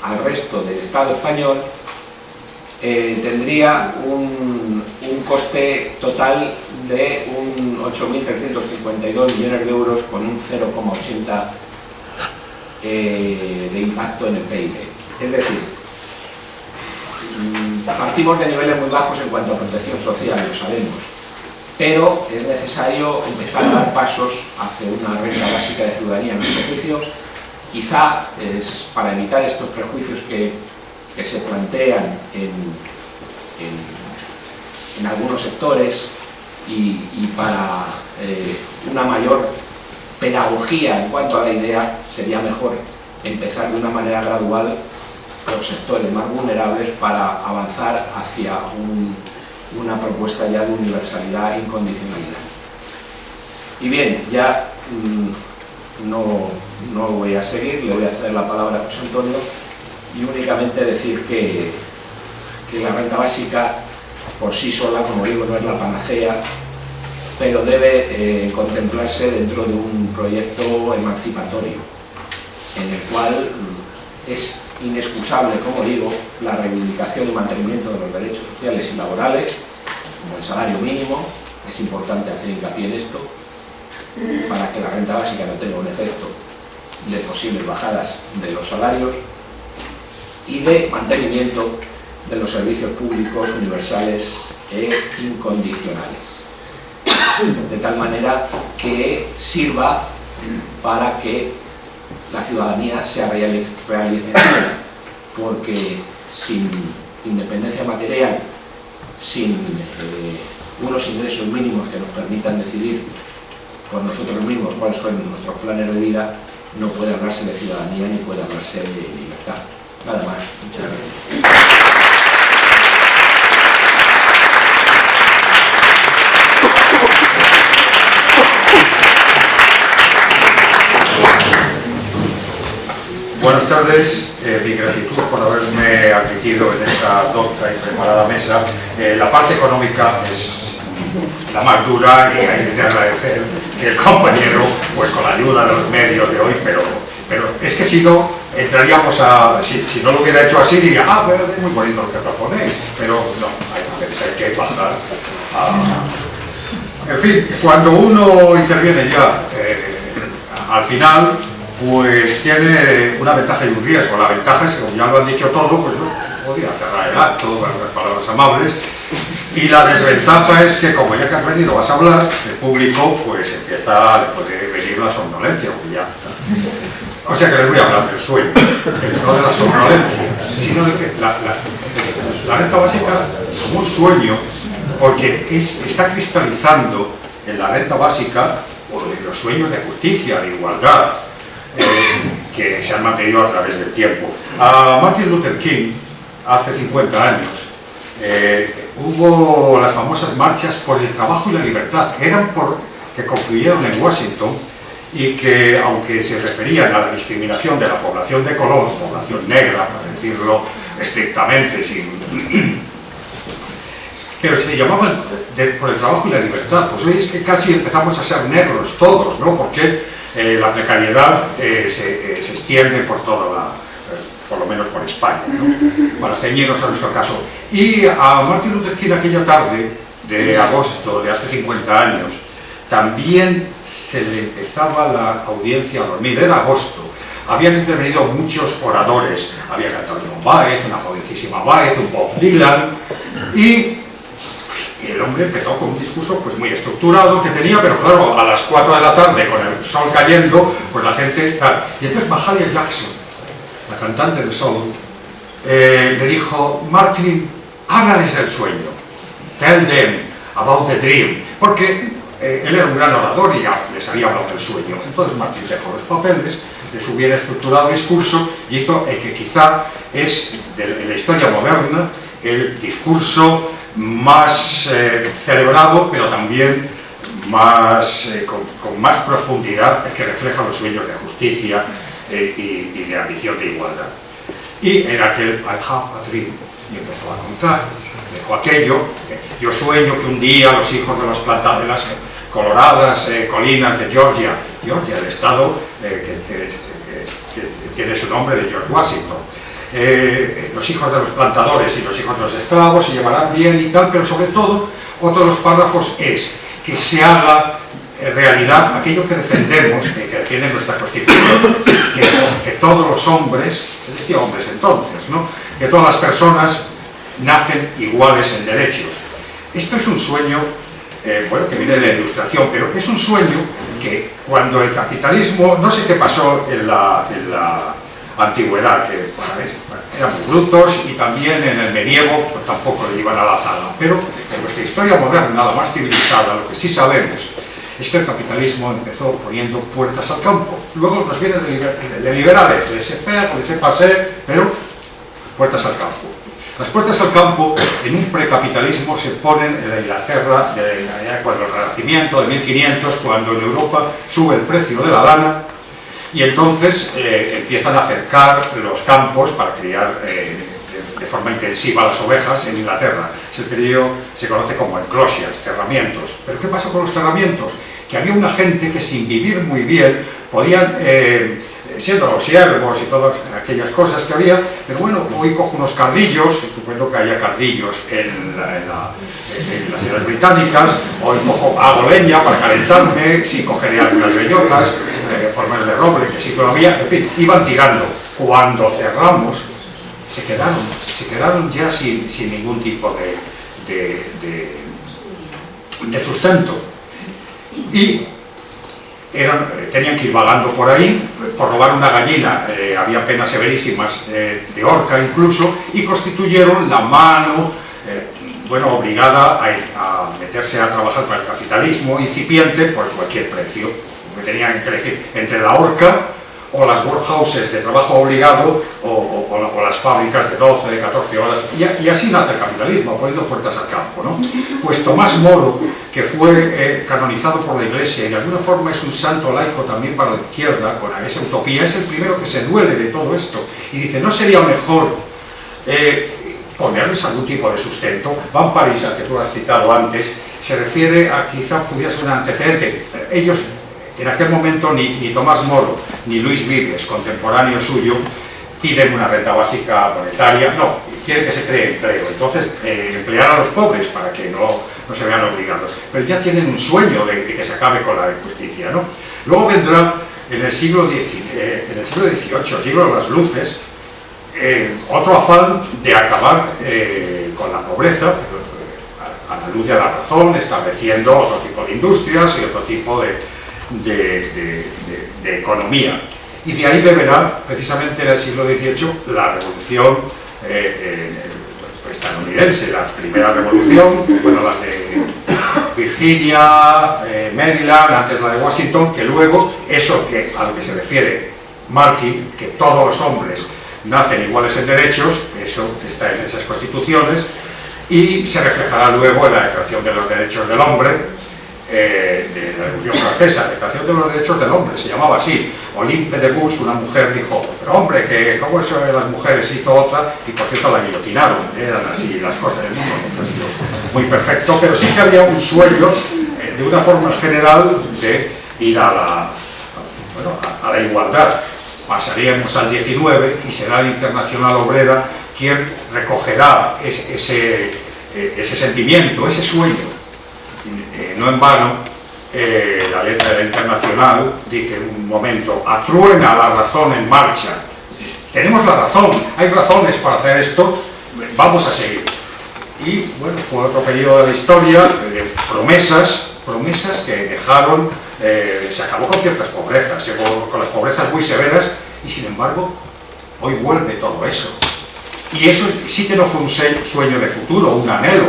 S3: al resto del Estado español, tendría un coste total de un 8.352 millones de euros con un 0,80 de impacto en el PIB. Es decir, partimos de niveles muy bajos en cuanto a protección social, lo sabemos, pero es necesario empezar a dar pasos hacia una renta básica de ciudadanía en nuestros juicios. Quizá es para evitar estos prejuicios que se plantean en algunos sectores y para una mayor pedagogía en cuanto a la idea, sería mejor empezar de una manera gradual con los sectores más vulnerables para avanzar hacia una propuesta ya de universalidad e incondicionalidad. Y bien, ya no voy a seguir, le voy a ceder la palabra a José Antonio y únicamente decir que la renta básica por sí sola, como digo, no es la panacea, pero debe contemplarse dentro de un proyecto emancipatorio, en el cual es inexcusable, como digo, la reivindicación y mantenimiento de los derechos sociales y laborales, como el salario mínimo. Es importante hacer hincapié en esto, para que la renta básica no tenga un efecto de posibles bajadas de los salarios, y de mantenimiento de los servicios públicos universales e incondicionales, de tal manera que sirva para que la ciudadanía sea realizada, porque sin independencia material, sin unos ingresos mínimos que nos permitan decidir por nosotros mismos cuáles son nuestros planes de vida, no puede hablarse de ciudadanía ni puede hablarse de libertad. Nada más. Muchas gracias.
S4: Buenas tardes, mi gratitud por haberme admitido en esta docta y preparada mesa. La parte económica es la más dura y hay que agradecer que el compañero, pues con la ayuda de los medios de hoy, pero es que si no, entraríamos a... Si no lo hubiera hecho así, diría, pero es muy bonito lo que proponéis, pero no, hay que bajar a... En fin, cuando uno interviene ya al final, pues tiene una ventaja y un riesgo. La ventaja es que, como ya lo han dicho todo, pues no podía cerrar el acto con las palabras amables, Y la desventaja es que, como ya que has venido vas a hablar, el público pues le puede venir la somnolencia, porque ya. O sea que les voy a hablar del sueño, no de la somnolencia, sino de que la renta básica como un sueño, porque está cristalizando en la renta básica los sueños de justicia, de igualdad, que se han mantenido a través del tiempo. A Martin Luther King, hace 50 años, hubo las famosas marchas por el trabajo y la libertad, que confluyeron en Washington, y que, aunque se referían a la discriminación de la población de color, población negra, para decirlo estrictamente, pero se llamaban por el trabajo y la libertad. Pues hoy es que casi empezamos a ser negros todos, ¿no? Porque la precariedad se extiende por toda por lo menos por España, ¿no? Para ceñirnos a nuestro caso. Y a Martin Luther King, aquella tarde de agosto de hace 50 años, también se le empezaba la audiencia a dormir. Era agosto, habían intervenido muchos oradores, había cantado John Baez, una jovencísima Baez, un Bob Dylan, y el hombre empezó con un discurso pues muy estructurado que tenía, pero claro, a las 4 de la tarde con el sol cayendo, pues la gente tal. Y entonces Mahalia Jackson, la cantante de soul, le dijo: Martin, háblales del sueño, tell them about the dream, porque él era un gran orador y ya les había hablado del sueño. Entonces Martin dejó los papeles de su bien estructurado discurso y hizo el que quizá es, en la historia moderna, el discurso más celebrado, pero también más, con más profundidad, que refleja los sueños de justicia y de ambición de igualdad. Y en aquel I have a dream, y empezó a contar, dejó aquello: yo sueño que un día los hijos de las coloradas colinas de Georgia, el estado que tiene su nombre de George Washington, los hijos de los plantadores y los hijos de los esclavos se llevarán bien y tal, pero sobre todo, otro de los párrafos es que se haga realidad aquello que defendemos, que defiende nuestra Constitución, que todos los hombres, se decía hombres entonces, ¿no?, que todas las personas nacen iguales en derechos. Esto es un sueño, bueno, que viene de la Ilustración, pero es un sueño que cuando el capitalismo, no sé qué pasó en la antigüedad, que eran muy brutos, y también en el medievo pues tampoco le iban a la zaga, pero en nuestra historia moderna, la más civilizada, lo que sí sabemos es que el capitalismo empezó poniendo puertas al campo. Luego nos viene de liberales, laissez-faire, laissez-passer, pero puertas al campo. Las puertas al campo en un precapitalismo se ponen en la Inglaterra cuando el Renacimiento, de 1500, cuando en Europa sube el precio de la lana, y entonces empiezan a acercar los campos para criar de forma intensiva las ovejas en Inglaterra. Ese periodo se conoce como enclosures, cerramientos. ¿Pero qué pasó con los cerramientos? Que había una gente que, sin vivir muy bien, podían, siendo los siervos y todas aquellas cosas que había, pero bueno, hoy cojo unos cardillos, supongo que haya cardillos en las islas británicas, hoy hago leña para calentarme, sí cogeré algunas bellotas, por menos de roble, que sí todavía, en fin, iban tirando. Cuando cerramos, se quedaron ya sin ningún tipo de sustento. Y tenían que ir vagando por ahí, por robar una gallina, había penas severísimas de horca incluso, y constituyeron la mano, bueno, obligada a meterse a trabajar para el capitalismo incipiente por cualquier precio, porque tenían que elegir entre la horca o las workhouses de trabajo obligado o las fábricas de 12, de 14 horas, y así nace el capitalismo, poniendo puertas al campo, ¿no? Pues Tomás Moro, que fue canonizado por la Iglesia y de alguna forma es un santo laico también para la izquierda, con esa utopía, es el primero que se duele de todo esto y dice: ¿no sería mejor ponerles algún tipo de sustento? Van París, al que tú has citado antes, se refiere a, quizás pudiera ser un antecedente. Ellos, en aquel momento, ni Tomás Moro ni Luis Vives, contemporáneo suyo, piden una renta básica monetaria, no, quieren que se cree empleo, entonces emplear a los pobres para que no se vean obligados, pero ya tienen un sueño de que se acabe con la injusticia, ¿no? Luego vendrá en el siglo XVIII, el siglo de las luces, otro afán de acabar con la pobreza, alude a la razón, estableciendo otro tipo de industrias y otro tipo de economía. Y de ahí beberá, precisamente en el siglo XVIII, la revolución estadounidense, la primera revolución, bueno, las de Virginia, Maryland, antes la de Washington, que luego, eso que a lo que se refiere Martin, que todos los hombres nacen iguales en derechos, eso está en esas constituciones, y se reflejará luego en la Declaración de los Derechos del Hombre, de la Revolución Francesa, Declaración de los Derechos del Hombre, se llamaba así. Olympe de Gouges, una mujer, dijo, pero hombre, que como eso de las mujeres hizo otra, y por cierto la guillotinaron, eran así las cosas del mundo, no ha sido muy perfecto, pero sí que había un sueño, de una forma general, de ir a la igualdad. Pasaríamos al 19 y será la Internacional Obrera quien recogerá ese sentimiento, ese sueño. No en vano, la letra de la Internacional dice en un momento, atruena la razón en marcha. Tenemos la razón, hay razones para hacer esto, vamos a seguir. Y bueno, fue otro periodo de la historia de promesas que dejaron, se acabó con ciertas pobrezas, con las pobrezas muy severas, y sin embargo, hoy vuelve todo eso. Y eso sí que no fue un sueño de futuro, un anhelo,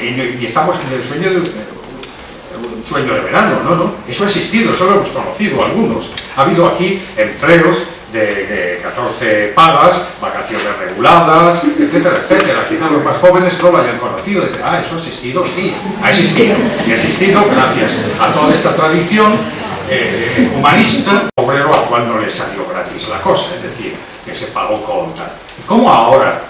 S4: y estamos en el sueño de verano, no, eso ha existido, eso lo hemos conocido algunos. Ha habido aquí empleos de 14 pagas, vacaciones reguladas, etcétera, etcétera. Quizás los más jóvenes no lo hayan conocido, dicen, eso ha existido, sí, ha existido, y ha existido gracias a toda esta tradición humanista, obrero al cual no le salió gratis la cosa, es decir, que se pagó con tal. ¿Y cómo ahora?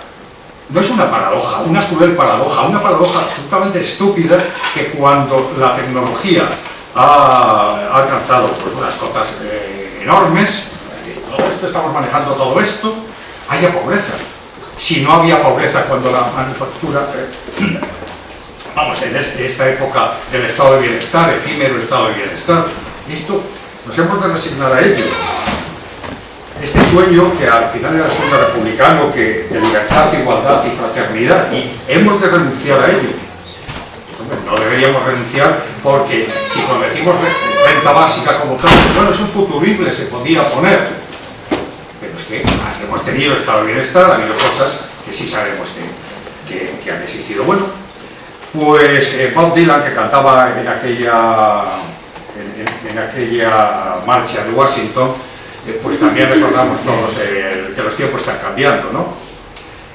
S4: No es una paradoja, una cruel paradoja, una paradoja absolutamente estúpida, que cuando la tecnología ha alcanzado pues, unas cotas enormes, estamos manejando todo esto, haya pobreza. Si no había pobreza cuando la manufactura, vamos, en esta época del estado de bienestar, efímero estado de bienestar, esto nos hemos de resignar a ello. Este sueño, que al final era el sueño republicano, que de libertad, igualdad y fraternidad, y hemos de renunciar a ello. Hombre, no deberíamos renunciar, porque si cuando decimos renta básica como tal, bueno, es un futurible, se podía poner, pero es que hemos tenido estado de bienestar, ha habido cosas que sí sabemos que han existido. Bueno, pues Bob Dylan, que cantaba en aquella marcha de Washington, pues también recordamos todos que los tiempos están cambiando, ¿no?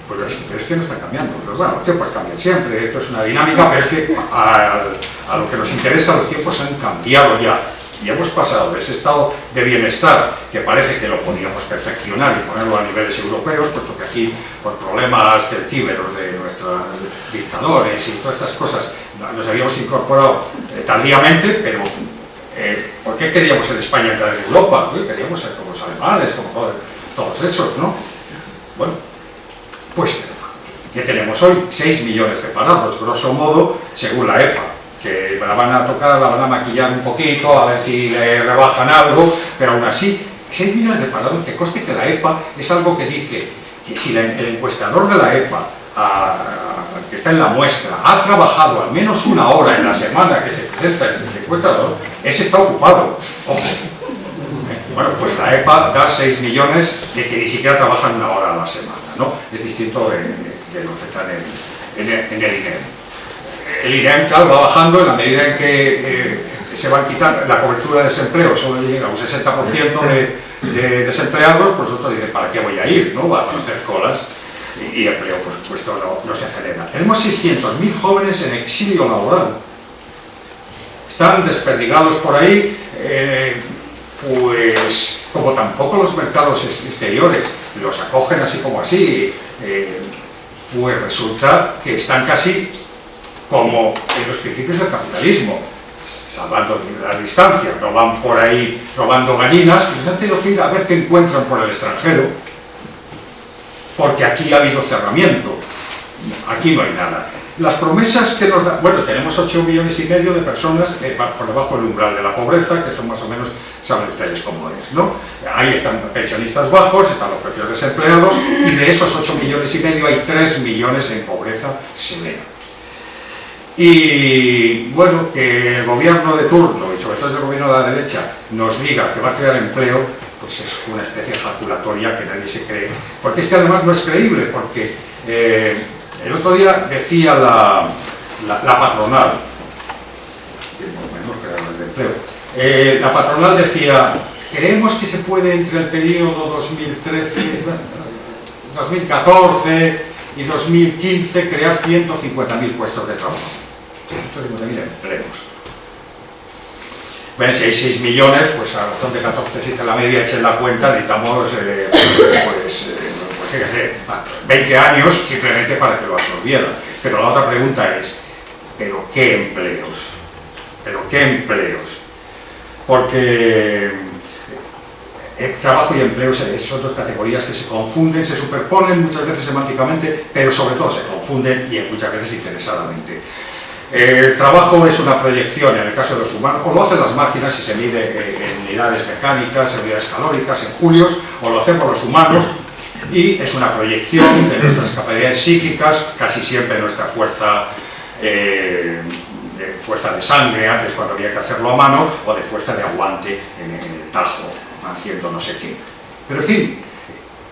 S4: Pues pero es que no están cambiando, pero bueno, los tiempos cambian siempre, esto es una dinámica, pero es que a lo que nos interesa los tiempos han cambiado ya, y hemos pasado de ese estado de bienestar, que parece que lo podíamos perfeccionar y ponerlo a niveles europeos, puesto que aquí, por problemas celtíberos de nuestros dictadores y todas estas cosas, nos habíamos incorporado tardíamente, pero ¿por qué queríamos en España entrar en Europa? Queríamos ser como los alemanes, como todos esos, ¿no? Bueno, pues, ¿qué tenemos hoy? 6 millones de parados, grosso modo, según la EPA, que la van a tocar, la van a maquillar un poquito, a ver si le rebajan algo, pero aún así, 6 millones de parados, que conste que la EPA es algo que dice que si el encuestador de la EPA, que está en la muestra, ha trabajado al menos una hora en la semana que se presenta ese encuestador, ese está ocupado. Ojo. Bueno, pues la EPA da 6 millones de que ni siquiera trabajan una hora a la semana, ¿no? Es distinto de los que están en el INEM. El INEM, claro, va bajando en la medida en que se van quitando la cobertura de desempleo, solo llega a un 60% de desempleados, pues otros dicen, ¿para qué voy a ir? ¿No? Va a hacer colas. Y empleo, por supuesto, no se genera. Tenemos 600.000 jóvenes en exilio laboral. Están desperdigados por ahí, pues como tampoco los mercados exteriores los acogen así como así, pues resulta que están casi como en los principios del capitalismo, salvando las distancias, no van por ahí robando gallinas, pues han tenido que ir a ver qué encuentran por el extranjero, porque aquí ha habido cerramiento, aquí no hay nada. Las promesas que nos dan, bueno, tenemos 8,5 millones de personas por debajo del umbral de la pobreza, que son más o menos, saben ustedes cómo es, ¿no? Ahí están pensionistas bajos, están los propios desempleados, y de esos 8,5 millones hay 3 millones en pobreza severa. Y bueno, que el gobierno de turno, y sobre todo el gobierno de la derecha, nos diga que va a crear empleo, pues es una especie de ejaculatoria que nadie se cree, porque es que además no es creíble, porque el otro día decía la patronal, la patronal decía, creemos que se puede entre el periodo 2014 y 2015 crear 150.000 puestos de trabajo. 150.000 empleos. Bueno, si hay 6 millones, pues a razón de 14, si la media, echen la cuenta, necesitamos 20 años simplemente para que lo absorbieran. Pero la otra pregunta es, ¿pero qué empleos? ¿Pero qué empleos? Porque trabajo y empleo son dos categorías que se confunden, se superponen muchas veces semánticamente, pero sobre todo se confunden y muchas veces interesadamente. El trabajo es una proyección, en el caso de los humanos, o lo hacen las máquinas y se mide en unidades mecánicas, en unidades calóricas, en julios, o lo hacemos los humanos y es una proyección de nuestras capacidades psíquicas, casi siempre nuestra fuerza de sangre, antes cuando había que hacerlo a mano, o de fuerza de aguante en el tajo, haciendo no sé qué. Pero en fin,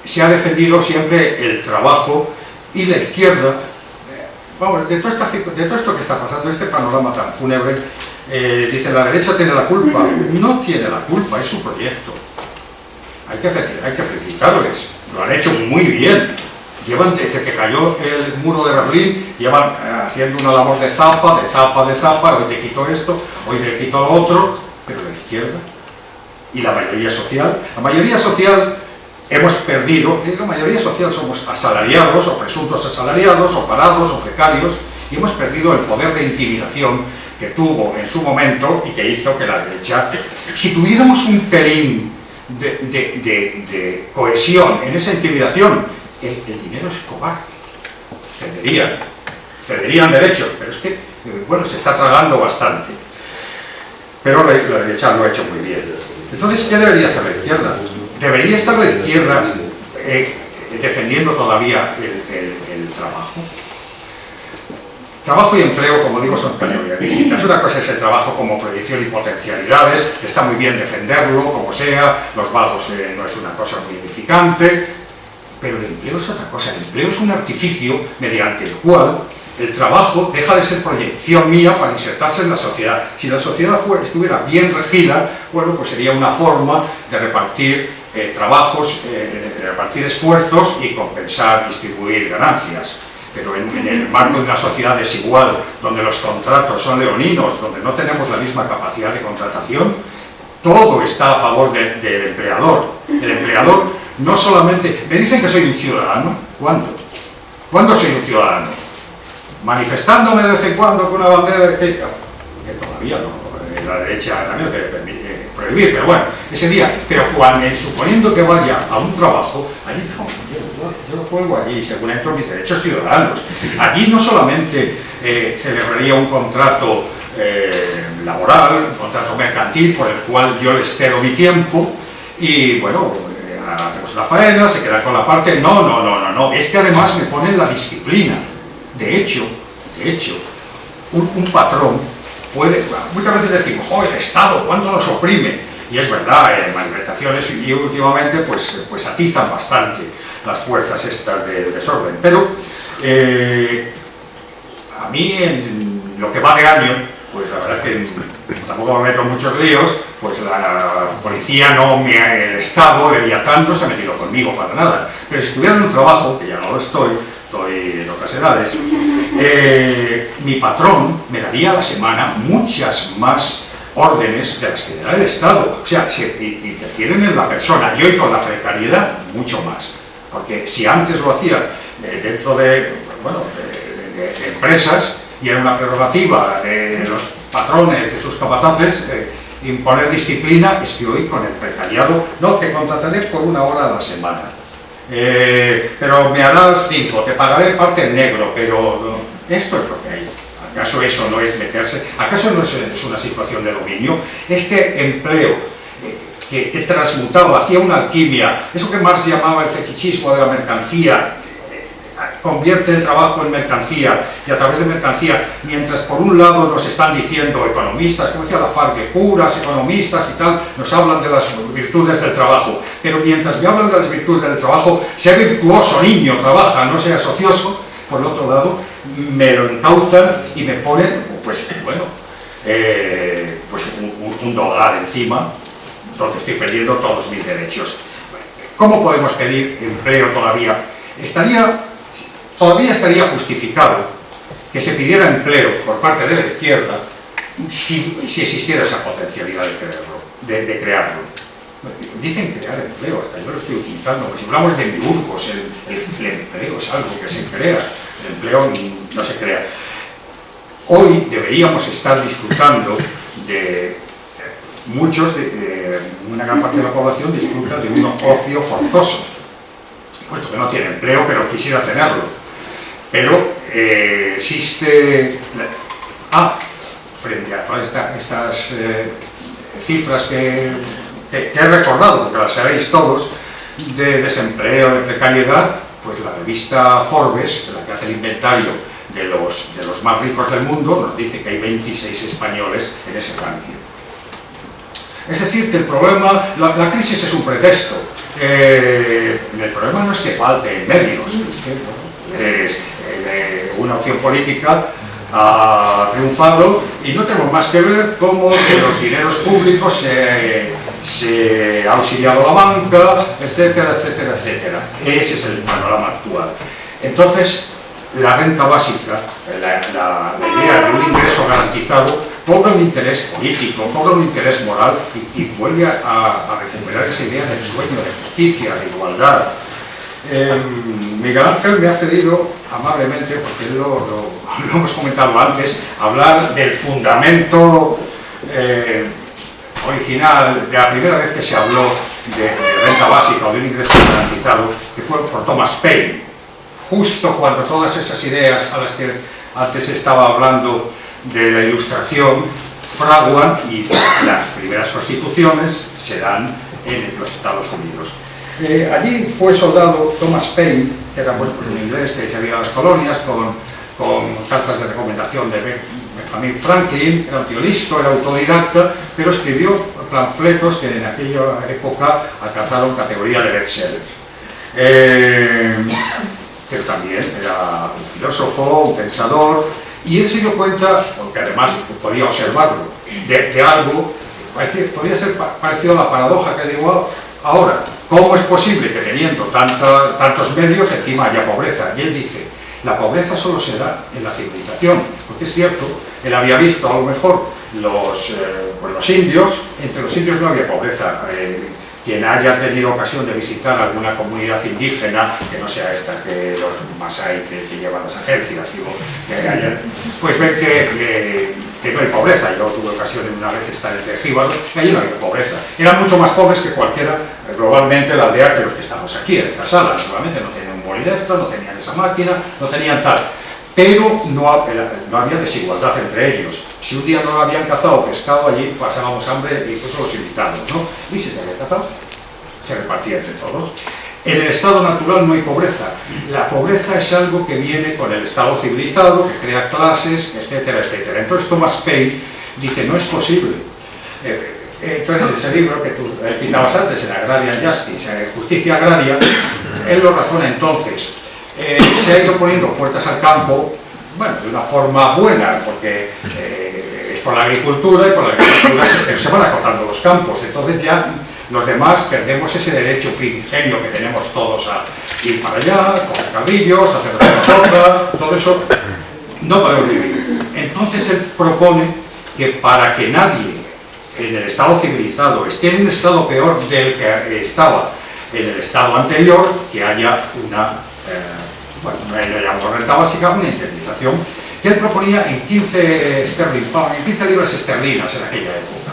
S4: se ha defendido siempre el trabajo y la izquierda. Vamos, de todo esto que está pasando, este panorama tan fúnebre, dice la derecha tiene la culpa. No tiene la culpa, es su proyecto. Hay que felicitarles, lo han hecho muy bien. Llevan, desde que cayó el muro de Berlín, llevan haciendo una labor de zapa, hoy te quito esto, hoy te quito lo otro, pero la izquierda y la mayoría social hemos perdido, la mayoría social somos asalariados o presuntos asalariados o parados o precarios y hemos perdido el poder de intimidación que tuvo en su momento y que hizo que la derecha, si tuviéramos un pelín de cohesión en esa intimidación, el dinero es cobarde, cederían derechos, pero es que, bueno, se está tragando bastante. Pero la derecha lo ha hecho muy bien. Entonces, ¿qué debería hacer la izquierda? ¿Debería estar la izquierda defendiendo todavía el trabajo? Trabajo y empleo, como digo, son categorías distintas. Una cosa es el trabajo como proyección y potencialidades, que está muy bien defenderlo, como sea, los vagos no es una cosa muy edificante, pero el empleo es otra cosa. El empleo es un artificio mediante el cual el trabajo deja de ser proyección mía para insertarse en la sociedad. Si la sociedad estuviera bien regida, bueno, pues sería una forma de repartir trabajos, de repartir esfuerzos y compensar, distribuir ganancias. Pero en el marco de una sociedad desigual, donde los contratos son leoninos, donde no tenemos la misma capacidad de contratación, todo está a favor del empleador. El empleador no solamente... Me dicen que soy un ciudadano. ¿Cuándo? ¿Cuándo soy un ciudadano? Manifestándome de vez en cuando con una bandera de que todavía no, la derecha también lo quiere prohibir, pero bueno, ese día. Pero suponiendo que vaya a un trabajo, allí yo juego allí, según entro mis derechos ciudadanos. Allí no solamente celebraría un contrato laboral, un contrato mercantil por el cual yo les cedo mi tiempo y bueno, hacemos una faena, se quedan con la parte. No, es que además me ponen la disciplina. De hecho, un patrón puede, muchas veces decimos, el Estado, ¿cuánto nos oprime? Y es verdad, en manifestaciones y últimamente pues atizan bastante las fuerzas estas del desorden. Pero a mí en lo que va de año, pues la verdad que tampoco me meto en muchos líos, pues la policía el Estado, el Leviatán, no se ha metido conmigo para nada. Pero si estuviera en un trabajo, que ya no lo estoy en otras edades, mi patrón me daría a la semana muchas más órdenes de las que le da el Estado. O sea, se interfieren en la persona y hoy con la precariedad mucho más. Porque si antes lo hacía dentro de empresas y era una prerrogativa de los patrones, de sus capataces, imponer disciplina, es que hoy con el precariado, no, te contrataré por 1 hora a la semana. Pero me harás 5, te pagaré parte en negro, pero esto es lo que hay. ¿Acaso eso no es meterse? ¿Acaso no es una situación de dominio? Este empleo que transmutaba, hacía una alquimia, eso que Marx llamaba el fetichismo de la mercancía, convierte el trabajo en mercancía, y a través de mercancía, mientras por un lado nos están diciendo economistas, como decía Lafargue, curas, economistas y tal, nos hablan de las virtudes del trabajo, pero mientras me hablan de las virtudes del trabajo, sea virtuoso, niño, trabaja, no sea ocioso, por el otro lado, me lo encauzan y me ponen, pues bueno, pues un dólar encima, donde estoy perdiendo todos mis derechos. ¿Cómo podemos pedir empleo todavía? Todavía estaría justificado que se pidiera empleo por parte de la izquierda si existiera esa potencialidad de crearlo. Dicen crear empleo, hasta yo lo estoy utilizando, pues si hablamos de Burgos, el empleo es algo que se crea, el empleo no se crea. Hoy deberíamos estar disfrutando de una gran parte de la población disfruta de un ocio forzoso, puesto que no tiene empleo, pero quisiera tenerlo. Pero existe, frente a todas estas cifras que he recordado, porque las sabéis todos, de desempleo, de precariedad, pues la revista Forbes, la que hace el inventario de los más ricos del mundo, nos dice que hay 26 españoles en ese ranking. Es decir, que el problema, la crisis es un pretexto. El problema no es que falte medios, es que una opción política ha triunfado y no tenemos más que ver cómo de los dineros públicos se ha auxiliado la banca, etcétera, etcétera, etcétera. Ese es el panorama actual. Entonces, la renta básica, la idea de un ingreso garantizado, cobra un interés político, cobra un interés moral y vuelve a recuperar esa idea del sueño de justicia, de igualdad. Miguel Ángel me ha cedido amablemente, porque lo hemos comentado antes, hablar del fundamento original, de la primera vez que se habló de renta básica o de un ingreso garantizado, que fue por Thomas Paine, justo cuando todas esas ideas a las que antes estaba hablando de la Ilustración fraguan y las primeras constituciones se dan en los Estados Unidos. Allí fue soldado Thomas Paine, que era un inglés que se había a las colonias, con cartas de recomendación de Benjamin Franklin, era un tío listo, era autodidacta, pero escribió panfletos que en aquella época alcanzaron categoría de bestseller. Pero también era un filósofo, un pensador, y él se dio cuenta, porque además podía observarlo, de algo que podía ser parecido a la paradoja que digo ahora. ¿Cómo es posible que teniendo tantos medios encima haya pobreza? Y él dice, la pobreza solo se da en la civilización, porque es cierto, él había visto a lo mejor los indios, entre los indios no había pobreza. Quien haya tenido ocasión de visitar alguna comunidad indígena, que no sea esta que los masái que llevan las agencias, pues ven que no hay pobreza. Yo tuve ocasión una vez de estar en Jíbaro, y allí no había pobreza. Eran mucho más pobres que cualquiera, globalmente, la aldea que los que estamos aquí, en esta sala. Normalmente no tenían un bolidestro, no tenían esa máquina, no tenían tal. Pero no había desigualdad entre ellos. Si un día no habían cazado o pescado, allí pasábamos hambre, incluso los invitados, ¿no? Y si se había cazado, se repartía entre todos. En el estado natural no hay pobreza. La pobreza es algo que viene con el estado civilizado, que crea clases, etcétera, etcétera. Entonces Thomas Paine dice, no es posible. Entonces ese libro que tú citabas antes, en Agrarian Justice, Justicia Agraria, él lo razona entonces. Se ha ido poniendo puertas al campo, bueno, de una forma buena, porque es por la agricultura, y por la agricultura se van acotando los campos, entonces ya los demás perdemos ese derecho primigenio que tenemos todos a ir para allá, coger cabillos, hacer la cosa, todo eso, no podemos vivir. Entonces él propone que para que nadie en el estado civilizado esté en un estado peor del que estaba en el estado anterior, que haya una no le llamamos renta básica, una indemnización que él proponía en 15 libras esterlinas en aquella época.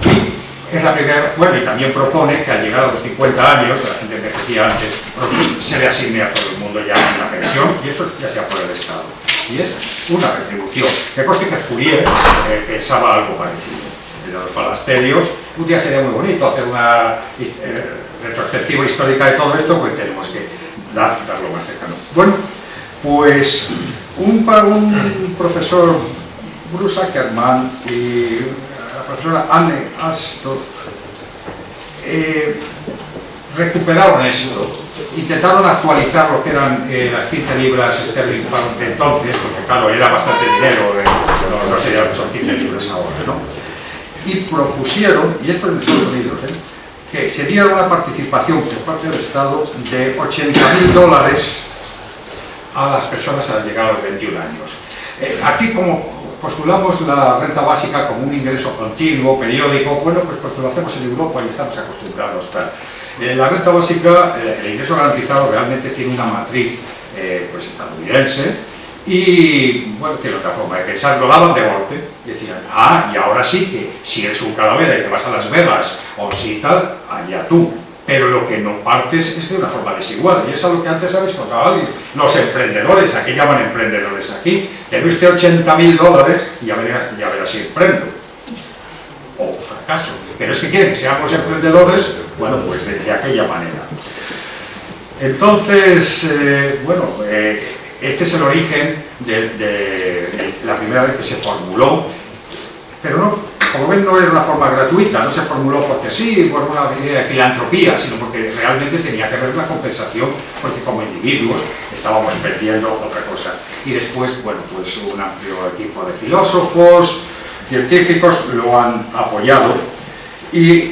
S4: Y es la primera, bueno, y también propone que al llegar a los 50 años, la gente envejecía antes, se le asigne a todo el mundo ya una pensión, y eso ya sea por el Estado. Y es una retribución. Me consta que Fourier pensaba algo parecido. De los falasterios, un día sería muy bonito hacer una retrospectiva histórica de todo esto, pues tenemos que darlo más cercano. Bueno, pues un profesor, Bruce Ackerman, y la profesora Anne Alstott recuperaron esto, intentaron actualizar lo que eran las 15 libras esterling de entonces, porque claro, era bastante dinero, no serían son 15 libras ahora, ¿no? Y propusieron, y esto en Estados Unidos, que se diera una participación por parte del Estado de $80.000 a las personas al llegar a los 21 años. Aquí, como postulamos la renta básica como un ingreso continuo, periódico, bueno, pues lo hacemos en Europa y estamos acostumbrados a tal. La renta básica, el ingreso garantizado realmente tiene una matriz pues estadounidense y, bueno, tiene otra forma de pensar, lo daban de golpe y decían, y ahora sí que si eres un calavera y te vas a Las Vegas o si tal, allá tú. Pero lo que no partes es de una forma desigual, y es algo que antes habéis contado alguien. Los emprendedores, ¿a qué llaman emprendedores aquí? Debe usted $80.000 y ya verá si emprendo. O fracaso. Pero es que quieren que seamos emprendedores, bueno, pues de aquella manera. Entonces, este es el origen de la primera vez que se formuló, pero no. Como ven, no era una forma gratuita, no se formuló porque sí, por una idea de filantropía, sino porque realmente tenía que haber una compensación, porque como individuos estábamos perdiendo otra cosa. Y después, bueno, pues un amplio equipo de filósofos, científicos lo han apoyado, y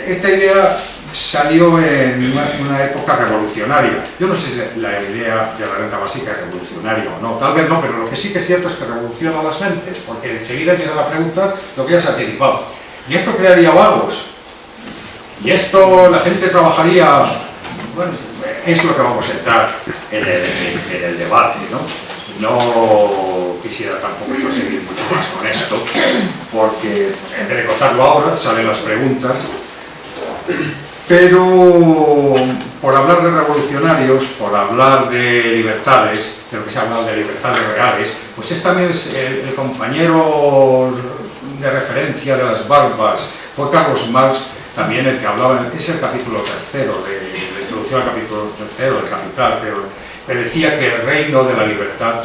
S4: esta idea salió en una época revolucionaria. Yo no sé si la idea de la renta básica es revolucionaria o no, tal vez no, pero lo que sí que es cierto es que revoluciona las mentes, porque enseguida llega la pregunta, lo que ya se ha anticipado. ¿Y esto crearía vagos? ¿Y esto la gente trabajaría? Bueno, es lo que vamos a entrar en el debate, ¿no? No quisiera tampoco yo seguir mucho más con esto, porque en vez de contarlo ahora, salen las preguntas. Pero por hablar de revolucionarios, por hablar de libertades, de lo que se ha hablado de libertades reales, pues también es el compañero de referencia de las barbas, fue Carlos Marx, también el que hablaba, es el capítulo 3 de la introducción al capítulo 3 del Capital, pero que decía que el reino de la libertad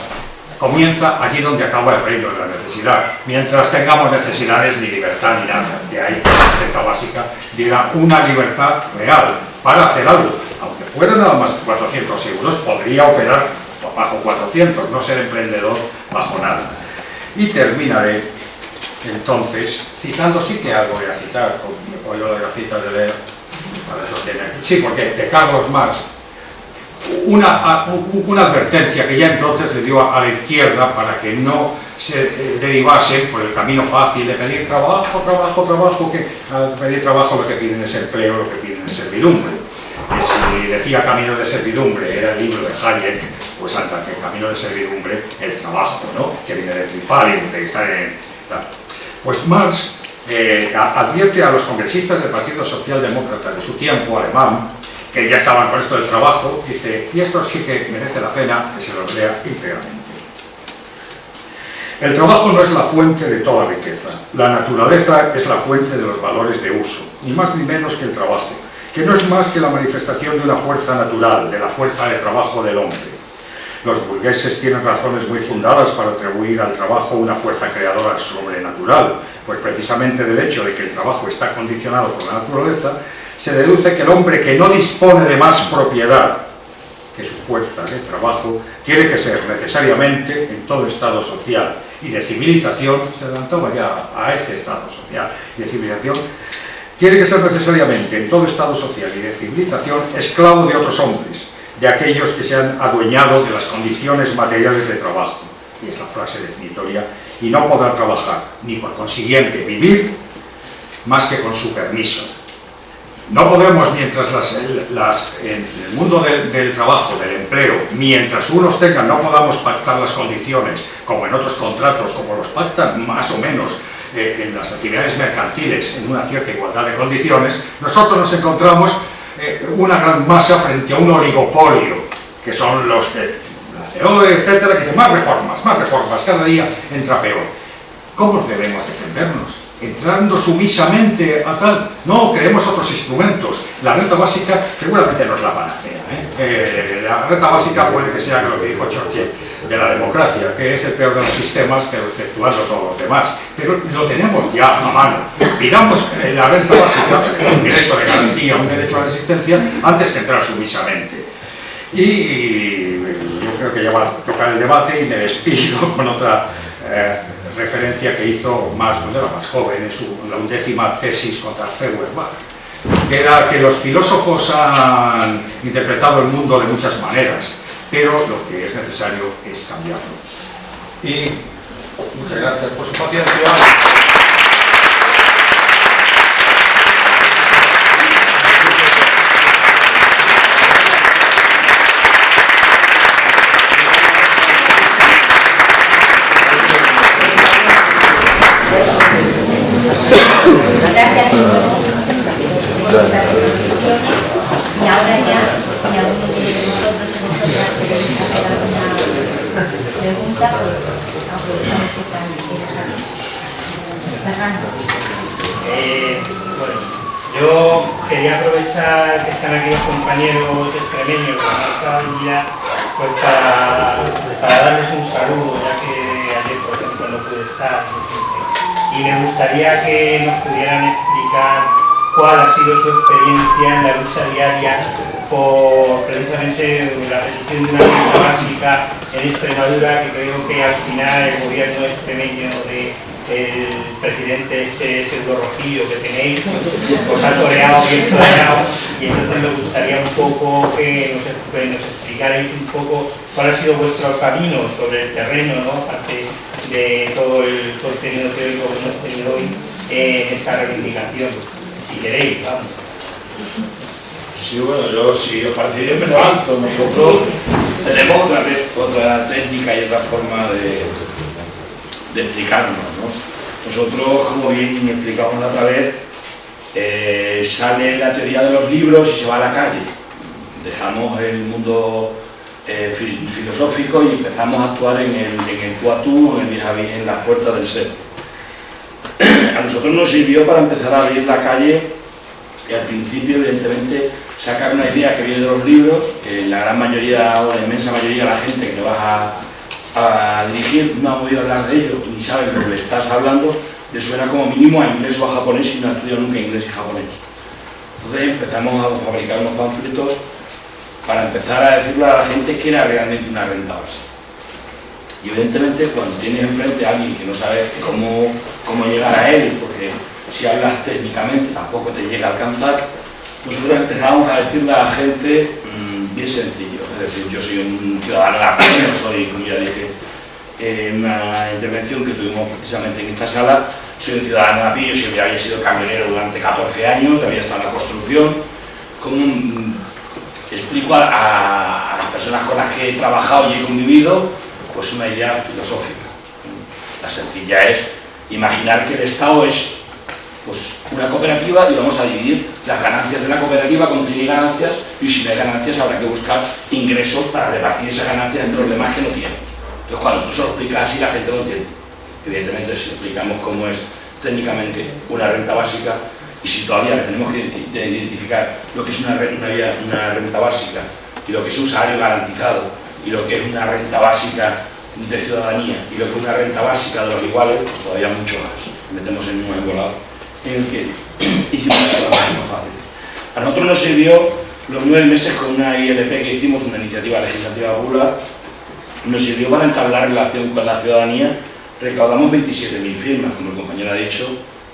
S4: comienza allí donde acaba el reino de la necesidad. Mientras tengamos necesidades, ni libertad ni nada. De ahí que la renta básica diera una libertad real para hacer algo. Aunque fuera nada más 400 euros, podría operar bajo 400, no ser emprendedor bajo nada. Y terminaré entonces citando, sí que algo voy a citar, como yo de las citas de leer, para eso tiene aquí. Sí, porque de Carlos Marx, una advertencia que ya entonces le dio a la izquierda para que no se derivase por el camino fácil de pedir trabajo, que al pedir trabajo lo que piden es empleo, lo que piden es servidumbre. Y si decía Camino de servidumbre, era el libro de Hayek, pues anda, que Camino de servidumbre, el trabajo, ¿no? Que viene de Tripalium, de estar en... Pues Marx advierte a los congresistas del Partido Socialdemócrata de su tiempo, alemán, que ya estaban con esto del trabajo, dice, y esto sí que merece la pena que se lo lea íntegramente. El trabajo no es la fuente de toda riqueza. La naturaleza es la fuente de los valores de uso, ni más ni menos que el trabajo, que no es más que la manifestación de una fuerza natural, de la fuerza de trabajo del hombre. Los burgueses tienen razones muy fundadas para atribuir al trabajo una fuerza creadora sobrenatural, pues precisamente del hecho de que el trabajo está condicionado por la naturaleza, se deduce que el hombre que no dispone de más propiedad que su fuerza de trabajo tiene que ser necesariamente en todo estado social y de civilización, se adelantaba ya a este estado social y de civilización, tiene que ser necesariamente en todo estado social y de civilización esclavo de otros hombres, de aquellos que se han adueñado de las condiciones materiales de trabajo, y es la frase definitoria, y no podrá trabajar, ni por consiguiente vivir, más que con su permiso. No podemos, mientras en el mundo del trabajo, del empleo, mientras unos tengan, no podamos pactar las condiciones, como en otros contratos, como los pactan más o menos en las actividades mercantiles, en una cierta igualdad de condiciones, nosotros nos encontramos una gran masa frente a un oligopolio, que son los que, la COE, etcétera, que dicen más reformas, cada día entra peor. ¿Cómo debemos defendernos? entrando sumisamente a tal. No, queremos otros instrumentos. La renta básica seguramente no es la panacea, la renta básica puede que sea lo que dijo Churchill de la democracia, que es el peor de los sistemas, pero exceptuando todos los demás. Pero lo tenemos ya a mano. Pidamos la renta básica, un ingreso de garantía, un derecho a la existencia, antes que entrar sumisamente. Y yo creo que ya va a tocar el debate y me despido con otra referencia que hizo más, cuando era más joven, en la 11ª tesis contra Feuerbach, que era que los filósofos han interpretado el mundo de muchas maneras, pero lo que es necesario es cambiarlo. Y muchas gracias por su paciencia.
S1: Gracias por vuestras contribuciones y ahora ya, si alguno de vosotros y vosotras queréis hacer alguna pregunta, pues aprovechamos que se nos ha dicho. Fernando.
S5: Bueno, yo quería aprovechar que están aquí los compañeros extremeños de la marca del día, pues para darles un saludo, ya que ayer, por ejemplo, no pude estar. Y me gustaría que nos pudieran explicar cuál ha sido su experiencia en la lucha diaria por precisamente la petición de una renta básica en Extremadura, que creo que al final el gobierno extremeño del presidente pseudo rojillo que tenéis os ha toreado bien toreado, y entonces me gustaría un poco que nos explicarais un poco cuál ha sido vuestro camino sobre el terreno, ¿no? Aparte de todo el contenido teórico que hemos tenido hoy en esta reivindicación, si queréis, vamos.
S6: Sí, bueno, yo si os parece yo me levanto. Nosotros tenemos otra técnica y otra forma de explicarnos, ¿no? Nosotros, como bien explicamos la otra vez, sale la teoría de los libros y se va a la calle. Dejamos el mundo filosófico y empezamos a actuar en el tú a tú, en el vis a vis, en las puertas del ser. A nosotros nos sirvió para empezar a abrir la calle y al principio, evidentemente, sacar una idea que viene de los libros, que la gran mayoría o la inmensa mayoría de la gente que le vas a dirigir no ha oído hablar de ello, ni sabe de lo que le estás hablando, le suena como mínimo a inglés o a japonés y no ha estudiado nunca inglés y japonés. Entonces empezamos a fabricar unos panfletos para empezar a decirle a la gente que era realmente una renta básica. Y evidentemente cuando tienes enfrente a alguien que no sabes cómo llegar a él, porque si hablas técnicamente tampoco te llega a alcanzar, nosotros empezamos a decirle a la gente bien sencillo. Es decir, yo soy un ciudadano de a pie, no soy, como ya dije en una intervención que tuvimos precisamente en esta sala, soy un ciudadano de a pie, yo siempre había sido camionero durante 14 años, había estado en la construcción. Explico a las personas con las que he trabajado y he convivido pues una idea filosófica. La sencilla es imaginar que el Estado es pues una cooperativa y vamos a dividir las ganancias de la cooperativa con tiene ganancias, y si no hay ganancias habrá que buscar ingresos para repartir esas ganancias entre los demás que no tienen. Entonces cuando tú se lo explicas así la gente no entiende. Evidentemente si explicamos cómo es técnicamente una renta básica, y si todavía le tenemos que identificar lo que es una renta básica y lo que es un salario garantizado y lo que es una renta básica de ciudadanía y lo que es una renta básica de los iguales, pues todavía mucho más. Metemos en un embolado en el que hicimos las cosas más fáciles. A nosotros nos sirvió los 9 meses con una ILP que hicimos, una iniciativa legislativa popular, nos sirvió para entablar relación con la ciudadanía. Recaudamos 27.000 firmas, como el compañero ha dicho,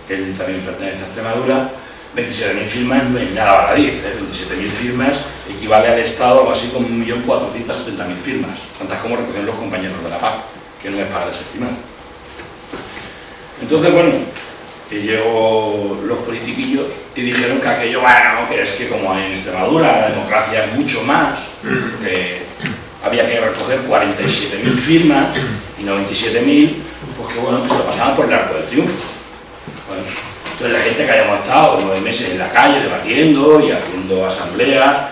S6: él también pertenece a Extremadura. 27.000 firmas no es nada baladí, 27.000 firmas equivale al Estado algo así como 1.470.000 firmas, tantas como recogieron los compañeros de la PAC, que no es para desestimar. Entonces, bueno, llegó los politiquillos y dijeron que aquello, bueno, que es que como en Extremadura la democracia es mucho más, que había que recoger 47.000 firmas y no 27.000, pues que bueno, que se lo pasaban por el arco del triunfo. Bueno, entonces la gente que hayamos estado 9 meses en la calle debatiendo y haciendo asambleas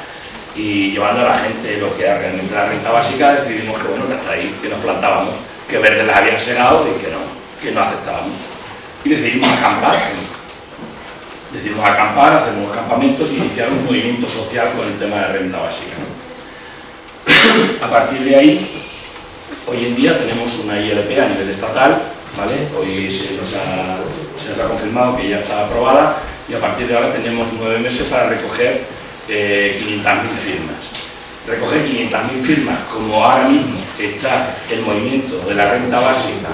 S6: y llevando a la gente lo que era realmente la renta básica, decidimos que bueno, que hasta ahí, que nos plantábamos, que verdes las habían segado y que no aceptábamos. y decidimos acampar. Decidimos acampar, hacer unos campamentos y iniciar un movimiento social con el tema de renta básica, ¿no? A partir de ahí, hoy en día tenemos una ILP a nivel estatal, ¿vale? Hoy se nos ha confirmado que ya está aprobada y a partir de ahora tenemos 9 meses para recoger 500.000 firmas. Recoger 500.000 firmas, como ahora mismo está el movimiento de la renta básica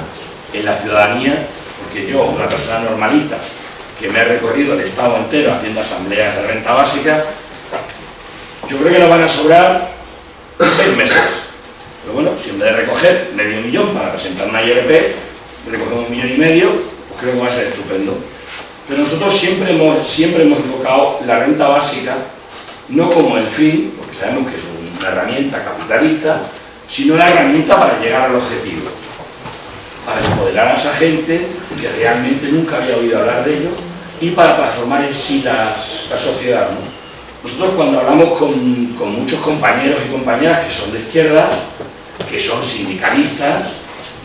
S6: en la ciudadanía, porque yo, una persona normalita, que me he recorrido el estado entero haciendo asambleas de renta básica, yo creo que nos van a sobrar 6 meses. Pero bueno, si en vez de recoger 500.000 para presentar una ILP, recogemos 1,5 millones, pues creo que va a ser estupendo. Pero nosotros siempre hemos enfocado la renta básica no como el fin, porque sabemos que es una herramienta capitalista, sino la herramienta para llegar al objetivo, para empoderar a esa gente que realmente nunca había oído hablar de ello y para transformar en sí la sociedad, ¿no? Nosotros cuando hablamos con muchos compañeros y compañeras que son de izquierda, que son sindicalistas,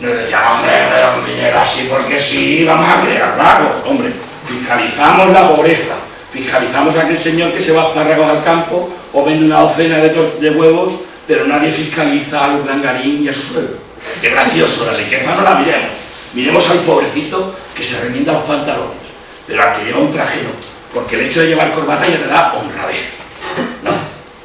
S6: nos decían, hombre, así porque sí, vamos a crear vagos, hombre, fiscalizamos la pobreza, fiscalizamos a aquel señor que se va a espárragos al campo o vende una docena de huevos, pero nadie fiscaliza a Urdangarín y a su suegro. Qué gracioso, la riqueza no la miremos. Miremos al pobrecito que se remienda los pantalones, pero al que lleva un traje no, porque el hecho de llevar corbata ya te da honradez. No.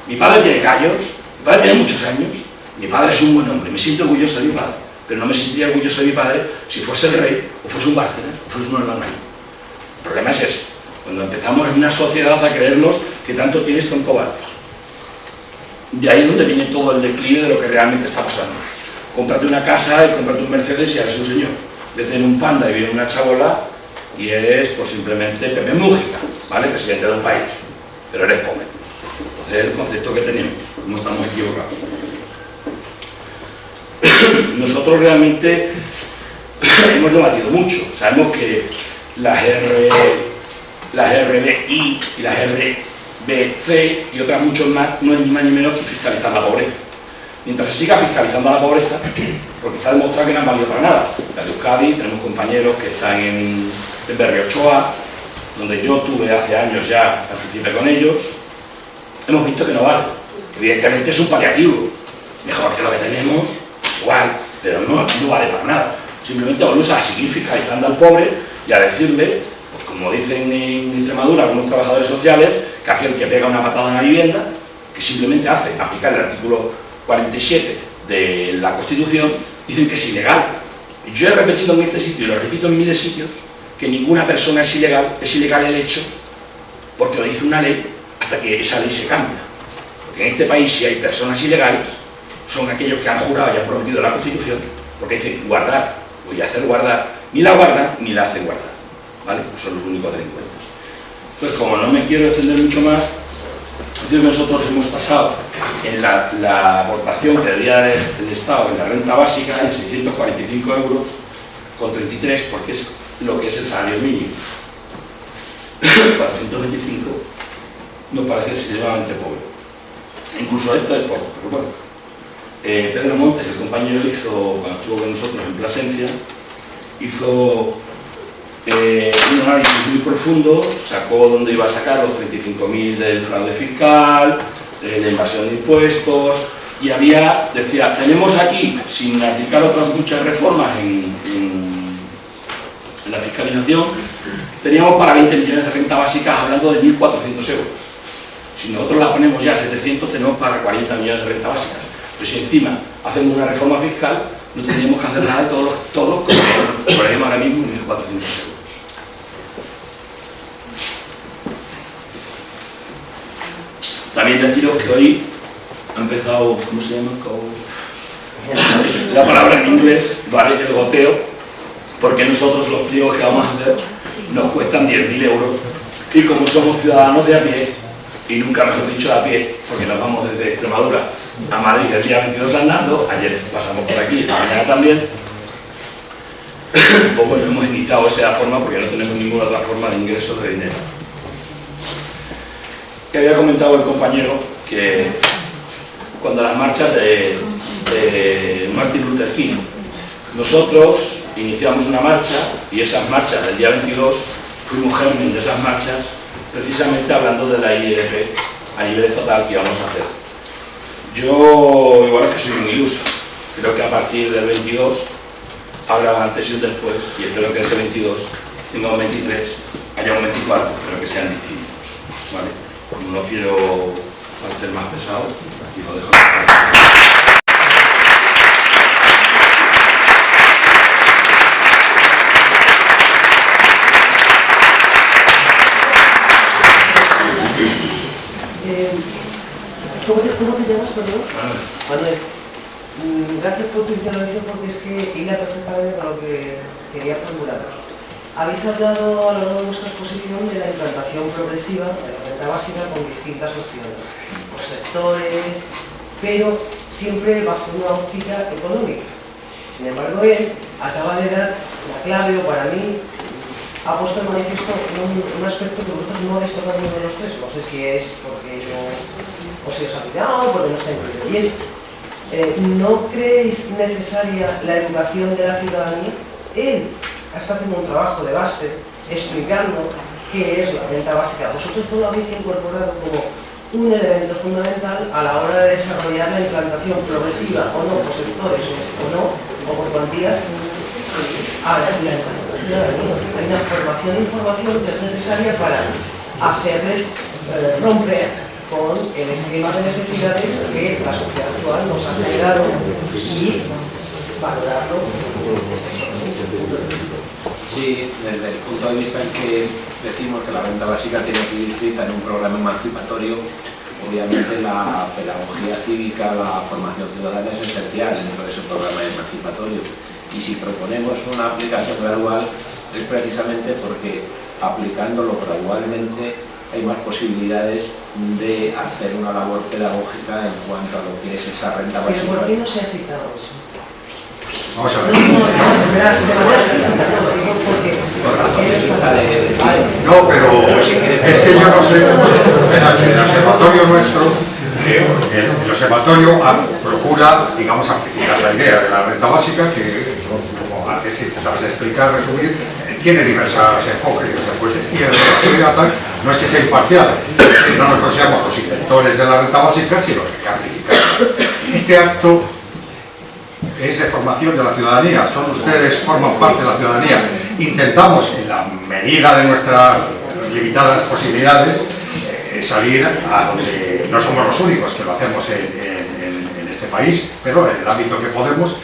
S6: Mi padre tiene callos, mi padre tiene muchos años, mi padre es un buen hombre, me siento orgulloso de mi padre, pero no me sentiría orgulloso de mi padre si fuese el rey, o fuese un Bárcenas, o fuese un Urdangarín. El problema es ese, cuando empezamos en una sociedad a creernos que tanto tienes son cobardes. De ahí es donde viene todo el declive de lo que realmente está pasando. Cómprate una casa y cómprate un Mercedes y eres un señor. De tener un panda y viene una chabola y eres pues simplemente Pepe Mújica, ¿vale? Presidente de un país, pero eres pobre. Entonces es el concepto que tenemos, no estamos equivocados. Nosotros realmente hemos debatido mucho, sabemos que las RBI y las RBC y otras muchos más no es ni más ni menos que fiscalizar la pobreza. Mientras se siga fiscalizando la pobreza, porque está demostrado que no han valido para nada. La de Euskadi, tenemos compañeros que están en Berriochoa, donde yo tuve hace años ya, participé con ellos, hemos visto que no vale. Evidentemente es un paliativo, mejor que lo que tenemos, igual, pero no vale para nada. Simplemente volvemos a seguir fiscalizando al pobre y a decirle, pues como dicen en Extremadura algunos trabajadores sociales, que aquel que pega una patada en la vivienda, que simplemente hace aplicar el artículo 47 de la Constitución, dicen que es ilegal. Y yo he repetido en este sitio y lo repito en miles de sitios, que ninguna persona es ilegal el hecho, porque lo dice una ley, hasta que esa ley se cambia. Porque en este país si hay personas ilegales, son aquellos que han jurado y han prometido la Constitución, porque dicen guardar, voy a hacer guardar, ni la guardan ni la hacen guardar, ¿vale? Son los únicos delincuentes. Entonces, como no me quiero extender mucho más, nosotros hemos pasado en la aportación que debía del Estado en la renta básica en 645 euros con 33, porque es lo que es el salario mínimo. 425 nos parece extremadamente pobre. Incluso esto es poco, pero bueno. Pedro Montes, el compañero, hizo, cuando estuvo con nosotros en Plasencia, hizo un análisis muy profundo, sacó dónde iba a sacar los 35.000 del fraude fiscal, de la invasión de impuestos, y decía, tenemos aquí, sin aplicar otras muchas reformas en la fiscalización, teníamos para 20 millones de renta básica hablando de 1.400 euros. Si nosotros la ponemos ya a 700, tenemos para 40 millones de renta básicas. Pero si encima hacemos una reforma fiscal, no tendríamos que hacer nada de todos los ponemos ahora mismo 1.400 euros. También deciros que hoy ha empezado, ¿cómo se llama? La palabra en inglés, ¿vale? El goteo, porque nosotros los pliegos que vamos a hacer nos cuestan 10.000 euros y como somos ciudadanos de a pie, y nunca mejor dicho de a pie, porque nos vamos desde Extremadura a Madrid el día 22 andando, ayer pasamos por aquí, esta mañana también, pues bueno, hemos iniciado esa forma porque no tenemos ninguna otra forma de ingresos de dinero. Que había comentado el compañero que cuando las marchas de Martin Luther King, nosotros iniciamos una marcha y esas marchas del día 22 fuimos germen de esas marchas precisamente hablando de la ILP a nivel total que íbamos a hacer. Yo igual es que soy un iluso, creo que a partir del 22 habrá un antes y un después y espero que ese 22 y no 23 haya un 24, pero que sean distintos, ¿vale? No quiero hacer más pesado y lo dejo.
S7: ¿Cómo te llamas, perdón? Manuel. Gracias por tu intervención porque es que hila perfectamente con lo que quería formularos. Habéis hablado a lo largo de vuestra exposición de la implantación progresiva de la renta básica con distintas opciones, por sectores, pero siempre bajo una óptica económica. Sin embargo, él acaba de dar la clave, o para mí, ha puesto en manifiesto un aspecto que vosotros no habéis tocado ninguno de los tres. No sé si es porque yo os he olvidado o porque no está incluido. Y es, ¿no creéis necesaria la educación de la ciudadanía? Él está haciendo un trabajo de base explicando qué es la renta básica. Vosotros no lo habéis incorporado como un elemento fundamental a la hora de desarrollar la implantación progresiva, o no, por sectores, o no, o por cuantías. Ahora, la educación de la ciudadanía. Hay una formación e información que es necesaria para hacerles romper con el esquema de necesidades que la sociedad actual nos ha generado y valorarlo.
S3: Sí, desde el punto de vista en que decimos que la renta básica tiene que ir inscrita en un programa emancipatorio, obviamente la pedagogía cívica, la formación ciudadana es esencial dentro de ese programa emancipatorio. Y si proponemos una aplicación gradual es precisamente porque aplicándolo gradualmente hay más posibilidades de hacer una labor pedagógica en cuanto a lo que es esa renta básica.
S7: ¿Pero por qué no se ha citado eso?
S4: Vamos a ver. No, pero es que yo no sé, en el observatorio nuestro, el observatorio procura, digamos, amplificar la idea de la renta básica que, como antes intentabas explicar, resumir, tiene diversos enfoques. Y el observatorio no es que sea imparcial, no nos consideramos los inventores de la renta básica, sino que amplificar. Este acto es de formación de la ciudadanía, son ustedes, forman parte de la ciudadanía. Intentamos, en la medida de nuestras limitadas posibilidades, salir a donde no somos los únicos que lo hacemos en este país, pero en el ámbito que podemos,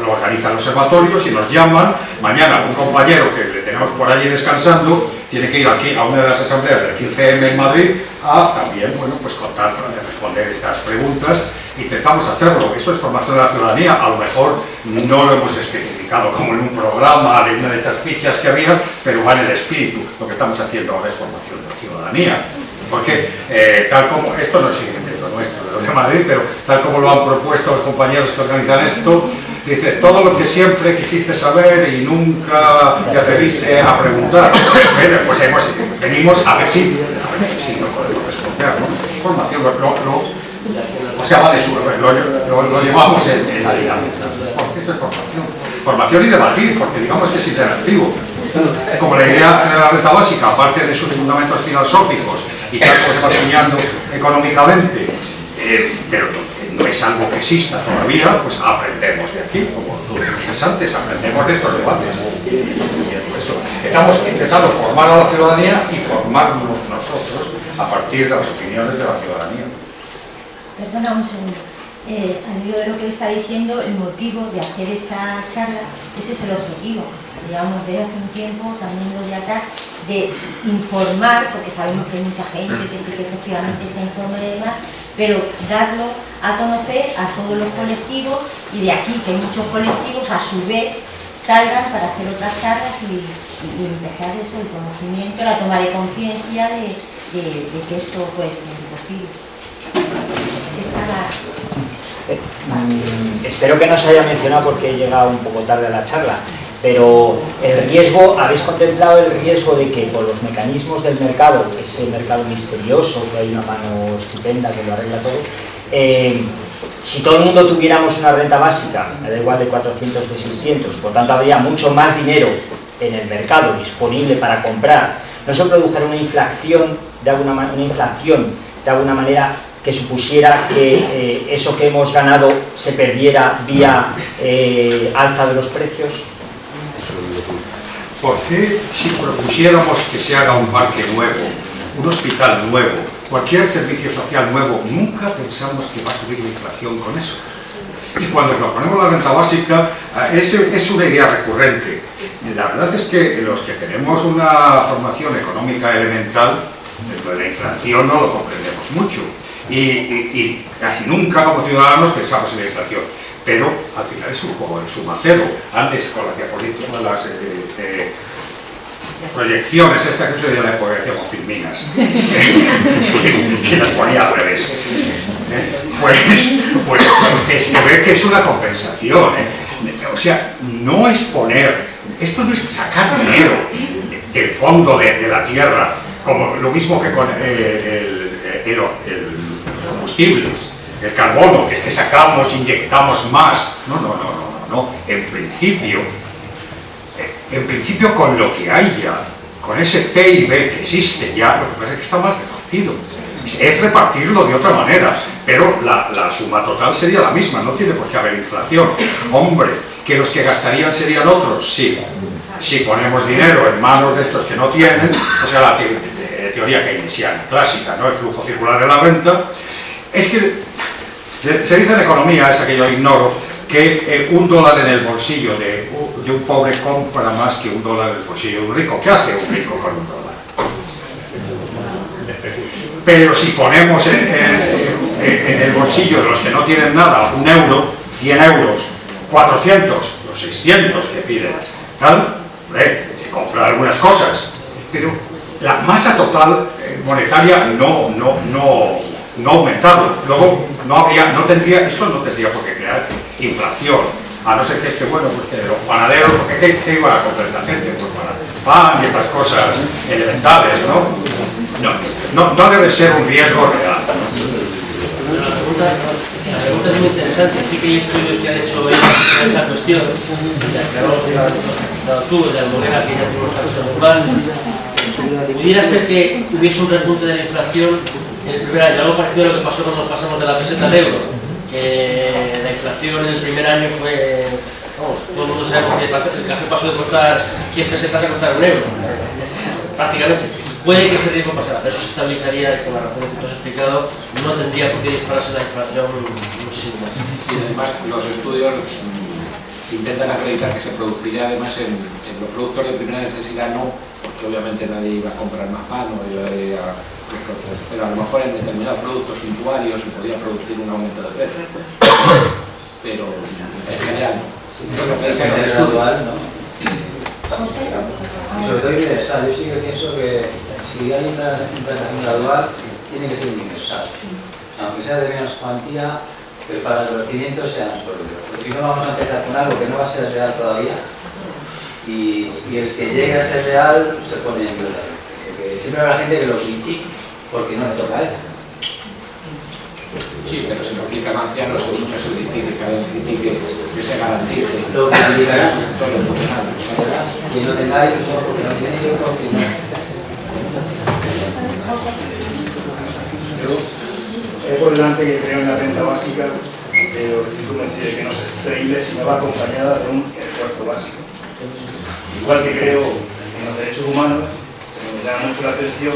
S4: lo organiza el observatorio. Si nos llaman, mañana un compañero que le tenemos por allí descansando, tiene que ir aquí a una de las asambleas del 15M en Madrid a también, bueno, pues contar, responder estas preguntas. Intentamos hacerlo, eso es formación de la ciudadanía. A lo mejor no lo hemos especificado como en un programa de una de estas fichas que había, pero va en el espíritu. Lo que estamos haciendo ahora es formación de la ciudadanía, porque tal como, esto no es un invento nuestro, de los de Madrid, pero tal como lo han propuesto los compañeros que organizan esto, dice, todo lo que siempre quisiste saber y nunca te atreviste a preguntar. Bueno, pues venimos a ver si no podemos responder, ¿no? Formación, o sea, va de sur, lo llevamos en la dinámica. Esto es formación. Formación y debatir, porque digamos que es interactivo. Como la idea de la renta básica, aparte de sus fundamentos filosóficos y tal como se va enseñando económicamente, pero no es algo que exista todavía, pues aprendemos de aquí, como tú decías antes, aprendemos de estos debates. Estamos intentando formar a la ciudadanía y formarnos nosotros a partir de las opiniones de la ciudadanía.
S1: Perdona un segundo. Al hilo de lo que está diciendo, el motivo de hacer esta charla, ese es el objetivo. Digamos, desde hace un tiempo, también lo de acá, de informar, porque sabemos que hay mucha gente que sí que efectivamente está informe y demás, pero darlo a conocer a todos los colectivos y de aquí que muchos colectivos a su vez salgan para hacer otras charlas y empezar eso, el conocimiento, la toma de conciencia de que esto puede ser posible.
S8: Espero que no se haya mencionado porque he llegado un poco tarde a la charla, pero el riesgo, ¿habéis contemplado el riesgo de que por los mecanismos del mercado, ese mercado misterioso, que hay una mano estupenda que lo arregla todo, Si todo el mundo tuviéramos una renta básica, me da igual de 400 de 600, por tanto habría mucho más dinero en el mercado disponible para comprar, no se produjera una inflación de alguna manera que supusiera que eso que hemos ganado se perdiera vía alza de los precios.
S4: ¿Por qué si propusiéramos que se haga un parque nuevo, un hospital nuevo, cualquier servicio social nuevo, nunca pensamos que va a subir la inflación con eso? Y cuando proponemos la renta básica, es una idea recurrente. La verdad es que los que tenemos una formación económica elemental, dentro de la inflación no lo comprendemos mucho. Y casi nunca como ciudadanos pensamos en la inflación. Pero al final es un juego de suma cero. Antes con las diapositivas, las proyecciones, esta que se dio la época que hacíamos filminas, que las ponía al revés. Pues se ve que es una compensación. O sea, no es poner, esto no es sacar dinero del fondo de la tierra, como lo mismo que con el combustibles, el carbono, que es que sacamos, inyectamos más. No. En principio con lo que hay ya, con ese PIB que existe ya, lo que pasa es que está mal repartido. Es repartirlo de otra manera, pero la suma total sería la misma, no tiene por qué haber inflación. Hombre, que los que gastarían serían otros, sí. Si ponemos dinero en manos de estos que no tienen, o sea, la teoría keynesiana clásica, ¿no? El flujo circular de la renta, es que se dice en economía, esa que yo ignoro, que $1 en el bolsillo de un pobre compra más que $1 en el bolsillo de un rico. ¿Qué hace un rico con $1? Pero si ponemos en el bolsillo de los que no tienen nada €1, 100 euros, 400, los 600 que piden, tal, se compran algunas cosas, pero la masa total monetaria no ha aumentado. Luego esto no tendría por qué crear inflación, a no ser que bueno, pues que los panaderos, porque ¿qué iba a comprar esta gente? Pues pan y estas cosas elementales, ¿no? No debe ser un riesgo real.
S2: La pregunta es muy interesante. Sí que hay estudios que han hecho esa cuestión, ya que hablamos tú, de Almonera, que ya tenemos casos global. Pudiera ser que hubiese un repunte de la inflación en el primer año, algo parecido a lo que pasó cuando pasamos de la peseta al euro, que la inflación en el primer año fue, todo el mundo sabe que el caso pasó de costar 100 pesetas a costar €1, prácticamente. Puede que ese riesgo pasara, pero eso se estabilizaría con las razones que tú has explicado, no tendría por qué dispararse la inflación muchísimo más.
S3: Y además los estudios intentan acreditar que se produciría además en los productos de primera necesidad, no, porque obviamente nadie iba a comprar más pan, pero a lo mejor en determinados productos suntuarios se podía producir un aumento de precio, pero en general no.
S9: Y sobre todo universal. Yo sí que pienso que si hay una implantación gradual, tiene que ser universal. Aunque sea de menos cuantía, pero para que los cimientos sean sólidos. Porque si no, vamos a empezar con algo que no va a ser real todavía, y el que llegue a ser real se pone en duda. Porque siempre habrá gente que lo critique porque no le toca a él.
S3: Sí, pero si lo aplican ancianos, seguro que eso es difícil que se garantice.
S9: Lo que aplicará, quien no tenga hijos, porque no tiene hijos,
S5: Es por delante que creo en la renta básica, pero estoy convencido de que no es sostenible si no va acompañada de un esfuerzo básico. Igual que creo en los derechos humanos, me llama mucho la atención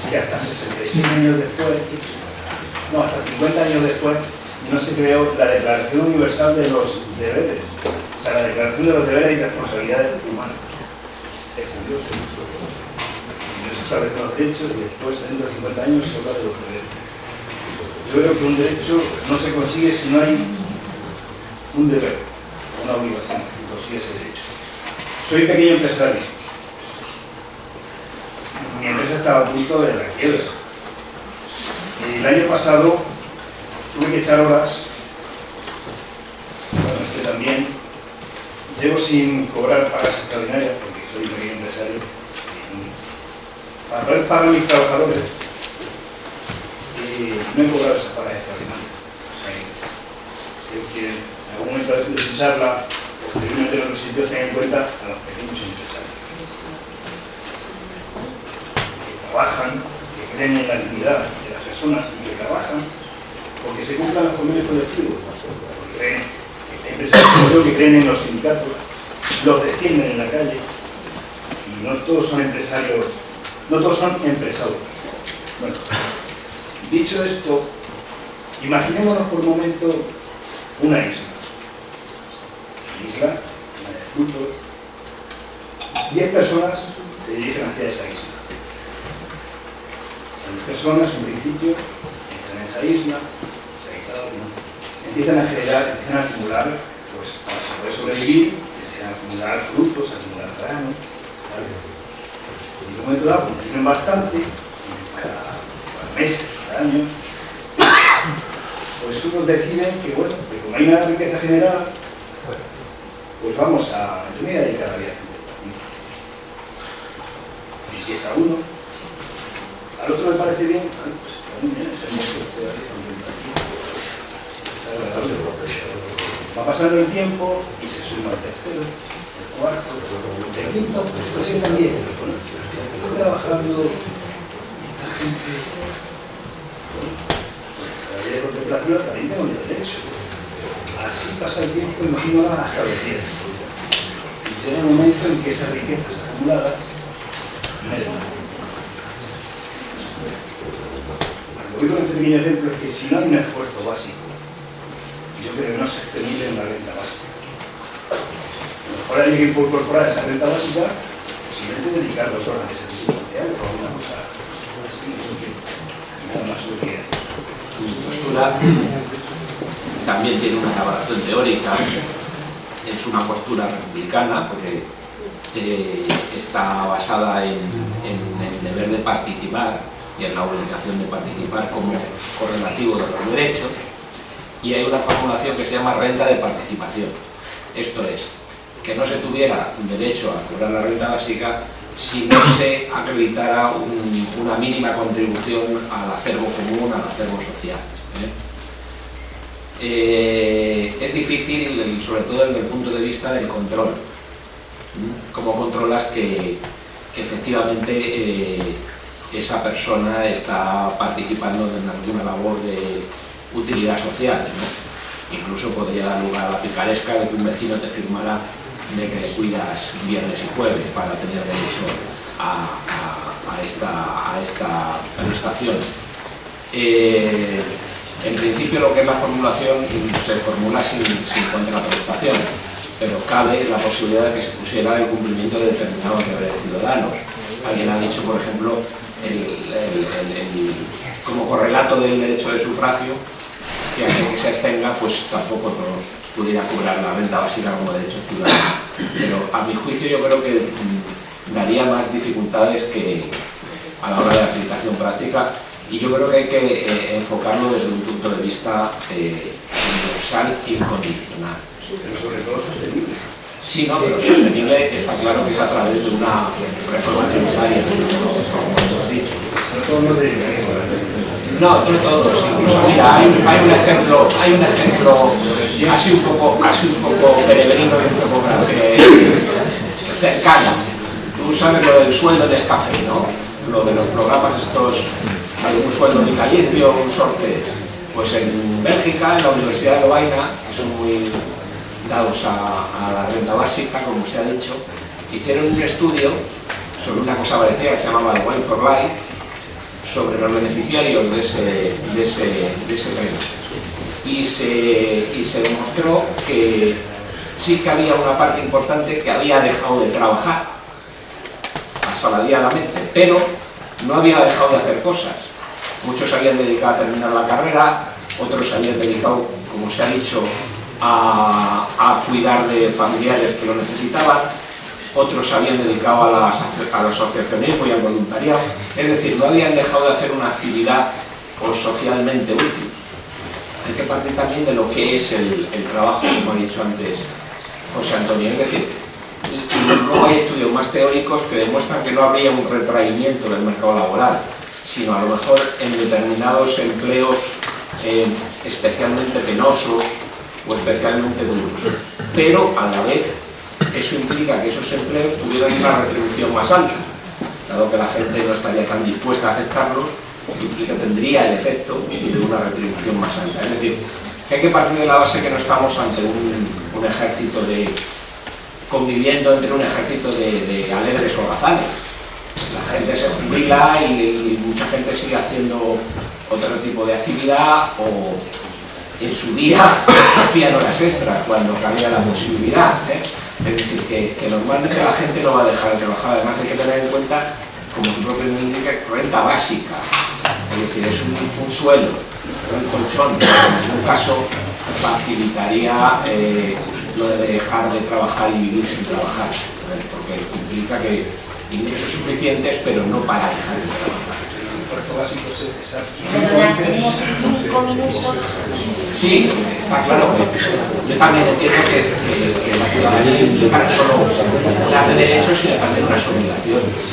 S5: que hasta 65 años después, no, hasta 50 años después, no se creó la Declaración Universal de los Deberes, o sea, la Declaración de los Deberes y Responsabilidades Humanas. Es curioso. Dios establece los derechos y después, dentro de 50 años, se habla de los deberes. Yo creo que un derecho no se consigue si no hay un deber, una obligación que consigue ese derecho. Soy pequeño empresario. Mi empresa estaba a punto de la quiebra. El año pasado tuve que echar horas, bueno, también llevo sin cobrar pagas extraordinarias porque soy pequeño empresario, para poder pagar a mis trabajadores no he cobrado esas pagas extraordinarias. O sea, porque en algún momento de su charla, posteriormente los sitios tengan en cuenta a los pequeños empresarios que trabajan, que creen en la dignidad de las personas y que trabajan porque se cumplan los convenios colectivos, porque hay empresarios que creen en los sindicatos, los defienden en la calle, y no todos son empresarios, no todos son empresarios. Bueno, dicho esto, imaginémonos por un momento una isla, llena de frutos, 10 personas se dirigen hacia esa isla. Esas 10 personas, en principio, entran en esa isla, empiezan a generar, empiezan a acumular, pues para poder sobrevivir, empiezan a acumular frutos, a acumular grano, ¿vale? Y en un momento dado, como tienen bastante, cada mes, cada año, pues unos deciden que, bueno, que como hay una riqueza generada, pues vamos a, yo me voy a dedicar a la vida. Empieza uno, al otro le parece bien, pues también bien, es hermoso, va pasando el tiempo y se suma el tercero, el cuarto, el quinto, pues sientan 10. Estoy trabajando y esta gente, la vida de contemplación también tengo yo derecho. Así pasa el tiempo y imagino hasta los 10. Y llega un momento en que esas riquezas acumuladas merman. Lo que voy con este pequeño ejemplo es que si no hay un esfuerzo básico, yo creo que no es sostenible una renta básica. A lo mejor hay que incorporar esa renta básica, posiblemente dedicar 2 horas de servicio social o alguna cosa así, nada más lo que
S3: Tu postura también tiene una elaboración teórica, es una postura republicana, porque está basada en el deber de participar y en la obligación de participar como correlativo de los derechos. Y hay una formulación que se llama renta de participación. Esto es, que no se tuviera derecho a cobrar la renta básica si no se acreditara una mínima contribución al acervo común, al acervo social. Es difícil, sobre todo desde el punto de vista del control. ¿Cómo controlas que efectivamente esa persona está participando en alguna labor de utilidad social, ¿no? Incluso podría dar lugar a la picaresca de que un vecino te firmara de que le cuidas viernes y jueves para tener derecho a esta prestación. En principio lo que es la formulación se formula sin contraprestación, pero cabe la posibilidad de que se pusiera el cumplimiento de determinados deberes ciudadanos. Alguien ha dicho, por ejemplo, como correlato del derecho de sufragio, que aquel que se abstenga pues tampoco pudiera cobrar la renta básica como derecho ciudadano. Pero a mi juicio yo creo que daría más dificultades que a la hora de aplicación práctica, y yo creo que hay que enfocarlo desde un punto de vista universal e incondicional.
S5: pero sobre todo sostenible.
S3: Sí, no, pero sostenible está claro que es a través de una reforma tributaria, como hemos dicho.
S5: No todos los derechos.
S3: No todos, incluso mira, hay un ejemplo así un poco peregrino y un poco cercano. Tú sabes lo del sueldo en Nescafé, ¿no? Lo de los programas estos, hay un sueldo vitalicio, un sorteo. Pues en Bélgica, en la Universidad de Lovaina, que son muy dados a la renta básica, como se ha dicho, hicieron un estudio sobre una cosa parecida que se llamaba el Wine for Life, sobre los beneficiarios de ese premio. Y se demostró que sí que había una parte importante que había dejado de trabajar asalariadamente, pero no había dejado de hacer cosas. Muchos se habían dedicado a terminar la carrera, otros se habían dedicado, como se ha dicho, a cuidar de familiares que lo necesitaban, otros se habían dedicado al asociacionismo y al voluntariado, es decir, no habían dejado de hacer una actividad socialmente útil. Hay que partir también de lo que es el trabajo, como ha dicho antes José Antonio, es decir, y luego hay estudios más teóricos que demuestran que no habría un retraimiento del mercado laboral, sino a lo mejor en determinados empleos especialmente penosos o especialmente duros. Pero a la vez eso implica que esos empleos tuvieran una retribución más alta, dado que la gente no estaría tan dispuesta a aceptarlos, implica, tendría el efecto de una retribución más alta. Es decir, que hay que partir de la base que no estamos ante un ejército de conviviendo entre un ejército de alegres holgazanes. La gente se jubila y mucha gente sigue haciendo otro tipo de actividad o en su día hacían horas extras cuando cabía la posibilidad. Es decir, que normalmente la gente no va a dejar de trabajar. Además hay que tener en cuenta, como su propio nombre indica, renta básica. Es decir, es un suelo, un colchón, que en algún caso facilitaría lo de dejar de trabajar y vivir sin trabajar, porque implica que ingresos suficientes, pero no para dejar de trabajar.
S1: Perdona, tenemos 5 minutos.
S3: Sí, está claro. Yo también entiendo que la ciudadanía implica no solo la de derechos, sino también unas obligaciones.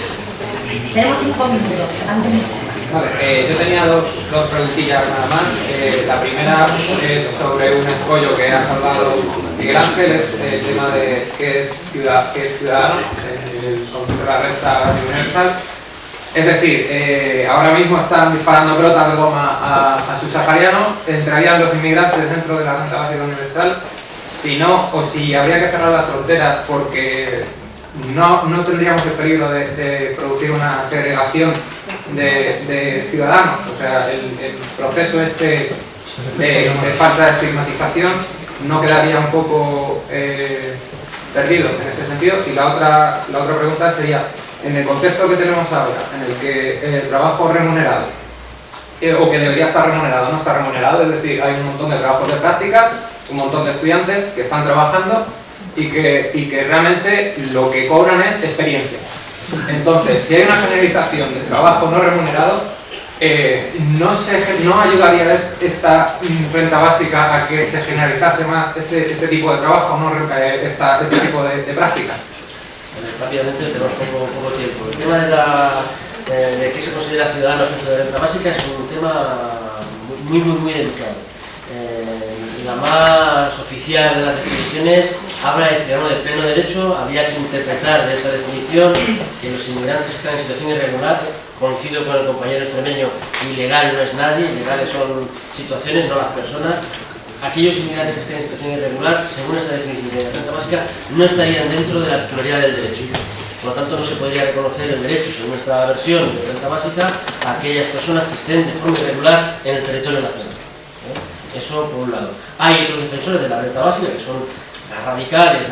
S1: Tenemos 5 minutos. Andrés.
S10: Vale, yo tenía dos preguntillas nada más. La primera es sobre un escollo que ha salvado Miguel Ángel, es el tema de qué es ciudadano, el concepto de la renta universal. Es decir, ahora mismo están disparando pelotas de goma a subsaharianos. ¿Entrarían los inmigrantes dentro de la renta básica universal? Si no, o si habría que cerrar las fronteras porque no tendríamos el peligro de producir una segregación de ciudadanos. O sea, el proceso este de falta de estigmatización no quedaría un poco perdido en ese sentido. Y la otra pregunta sería, en el contexto que tenemos ahora, en el que el trabajo remunerado, o que debería estar remunerado, no está remunerado, es decir, hay un montón de trabajos de práctica, un montón de estudiantes que están trabajando y que realmente lo que cobran es experiencia. Entonces, si hay una generalización del trabajo no remunerado, no ayudaría esta renta básica a que se generalizase más este tipo de trabajo, no este tipo de prácticas.
S2: Rápidamente, tenemos poco tiempo. El tema de qué se considera ciudadano dentro de la renta básica es un tema muy delicado. La más oficial de las definiciones habla de ciudadano de pleno derecho. Habría que interpretar de esa definición que los inmigrantes que están en situación irregular, coincido con el compañero extremeño, ilegal no es nadie, ilegales son situaciones, no las personas. Aquellos inmigrantes que estén en situación irregular, según esta definición de la renta básica, no estarían dentro de la titularidad del derecho. Por lo tanto, no se podría reconocer el derecho, según nuestra versión de renta básica, a aquellas personas que estén de forma irregular en el territorio nacional. Eso por un lado. Hay otros defensores de la renta básica que son radicales,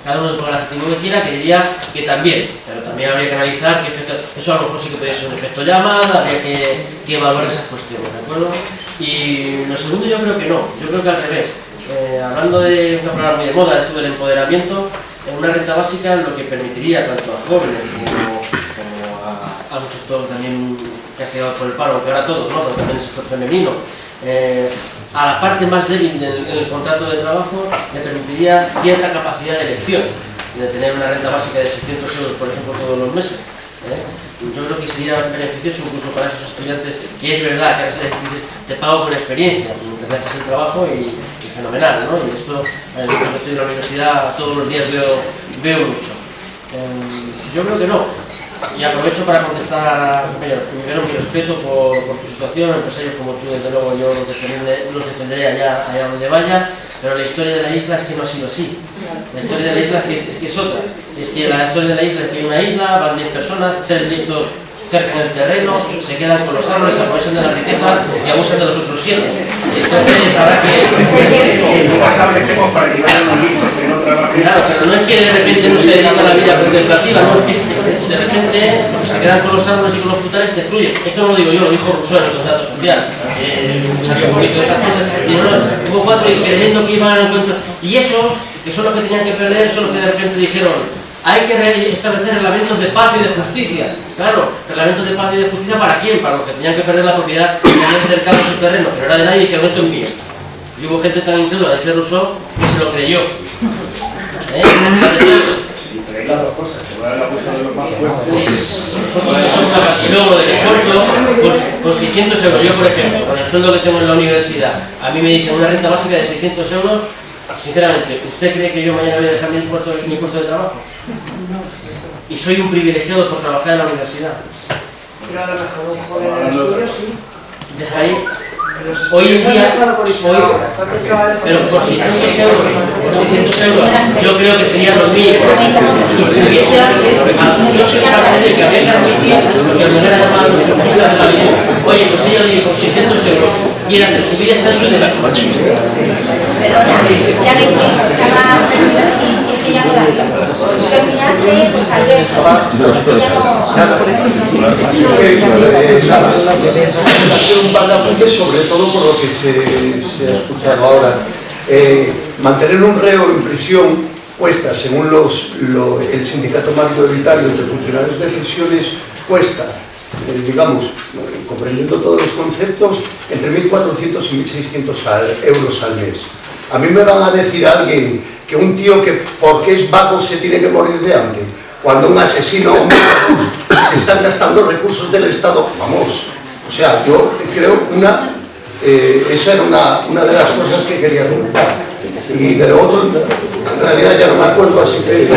S2: cada uno con el adjetivo que quiera, que diría que también, pero también habría que analizar qué efecto, eso a lo mejor sí que podría ser un efecto llamada, habría que evaluar esas cuestiones, ¿de acuerdo? Y lo segundo yo creo que no, yo creo que al revés. Hablando de una palabra muy de moda, esto del empoderamiento, en una renta básica lo que permitiría tanto a jóvenes como a un sector también castigado por el paro, aunque ahora todos, ¿no? Pero también el sector femenino, a la parte más débil en el contrato de trabajo le permitiría cierta capacidad de elección, de tener una renta básica de 600 euros, por ejemplo, todos los meses. Yo creo que sería beneficioso incluso para esos estudiantes, que es verdad que a veces te pago por experiencia, te haces el trabajo y fenomenal, ¿no? Y esto, cuando estoy en la universidad, todos los días veo mucho. Yo creo que no. Y aprovecho para contestar, primero mi respeto por tu situación, empresarios como tú, desde luego yo los defenderé allá donde vaya, pero la historia de la isla es que no ha sido así. La historia de la isla es que es otra. Es que la historia de la isla es que hay una isla, van 10 personas, 3 listos cercan el terreno, se quedan con los árboles, se aprovechan de la riqueza y abusan de los otros 7. Entonces habrá que... Claro, pero no es que de repente no se dedica a la vida contemplativa, no, es que de repente se quedan con los árboles y con los frutales y te excluyen. Esto no lo digo yo, lo dijo Rousseau en el contrato social. Salió un poquito de estas cosas y no, hubo 4 creyendo que iban al encuentro. Y esos, que son los que tenían que perder, son los que de repente dijeron: hay que establecer reglamentos de paz y de justicia. Claro, reglamentos de paz y de justicia ¿para quién? Para los que tenían que perder la propiedad y habían cercado su terreno, que no era de nadie y que el resto es mío. Y hubo gente tan incrédula, dice Rousseau, que se lo creyó.
S11: Pero hay las dos cosas, que va el abuso de los más fuertes.
S2: Y luego del esfuerzo, con 600 euros, yo por ejemplo, con el sueldo que tengo en la universidad, a mí me dicen una renta básica de 600 euros, sinceramente, ¿usted cree que yo mañana voy a dejar mi puesto de trabajo? Y soy un privilegiado por trabajar en la universidad.
S7: Pero a lo mejor un joven en el estudio sí.
S2: Deja ahí. Hoy en día, pero por 600 euros, yo creo que serían los mínimos. Y si hubiese alguien, yo soy capaz de que habría que admitir que al menos llamaban los oficiales de la ley. Oye, pues ella le dijo 600 euros y era de subir esta de la expansión.
S1: Perdona, ya no entiendo, estaba es que ya no da tiempo. Tú terminaste, pues Alberto, es que ya no...
S12: Un par de apuntes, sobre todo por lo que se ha escuchado ahora. Mantener un reo en prisión cuesta, según el sindicato mayoritario entre funcionarios de prisiones, cuesta, digamos, comprendiendo todos los conceptos, entre 1.400 y 1.600 euros al mes. A mí me van a decir alguien que un tío que porque es vago se tiene que morir de hambre, cuando un asesino o un se están gastando recursos del Estado, vamos. O sea, yo creo esa era una de las cosas que quería comentar. Y de lo otro, en realidad ya no me acuerdo, así que...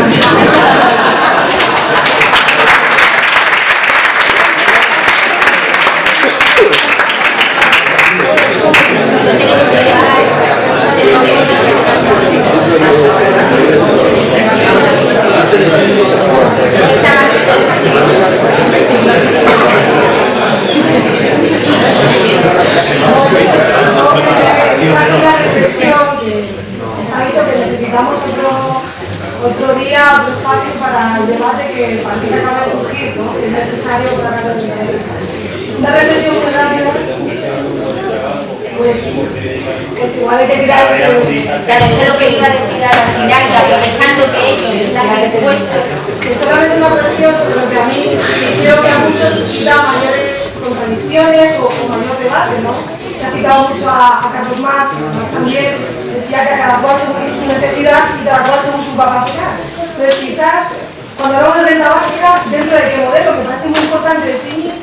S13: Necesitamos otro día, otro espacio para el debate que parece que acaba de surgir, ¿no? Que es necesario para la universidad. Una reflexión muy rápida, pues igual hay que tirarse.
S1: Claro, eso es lo que iba a decir al final, y aprovechando que ellos están dispuestos.
S13: Es solamente una cuestión sobre lo que a mí creo que a muchos da mayores contradicciones o mayor debate, ¿no? Se ha citado mucho a Carlos Marx también, decía que a cada cual según su necesidad y cada cual según su capacidad. Entonces quizás, cuando hablamos de renta básica, dentro de qué modelo, me parece muy importante definir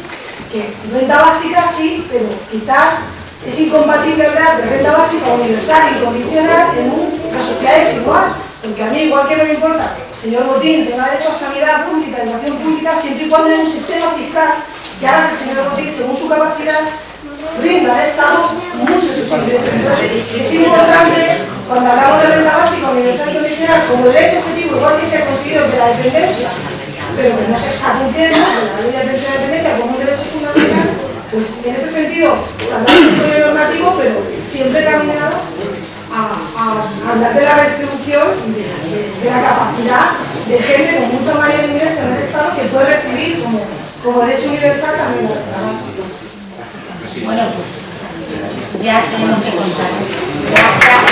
S13: que renta básica sí, pero quizás es incompatible hablar de renta básica universal, incondicional, en una sociedad desigual. Porque a mí, igual que no me importa, señor Botín tenga derecho a sanidad pública, educación pública, siempre y cuando haya un sistema fiscal que haga que el señor Botín, según su capacidad, rinda al Estado muchos sus ingresos. Entonces, es importante, cuando hablamos de renta básica universal condicional, como derecho objetivo, igual que se ha conseguido de la dependencia, pero que no se está cumpliendo, de la ley de atención a la dependencia como un derecho fundamental, pues en ese sentido, saldrá un estudio normativo, pero siempre caminado a hablar de la redistribución y de la capacidad de gente con mucho mayor ingreso en el Estado que puede recibir como derecho universal también la trabajo.
S1: Bueno, pues ya tenemos que contar. Gracias.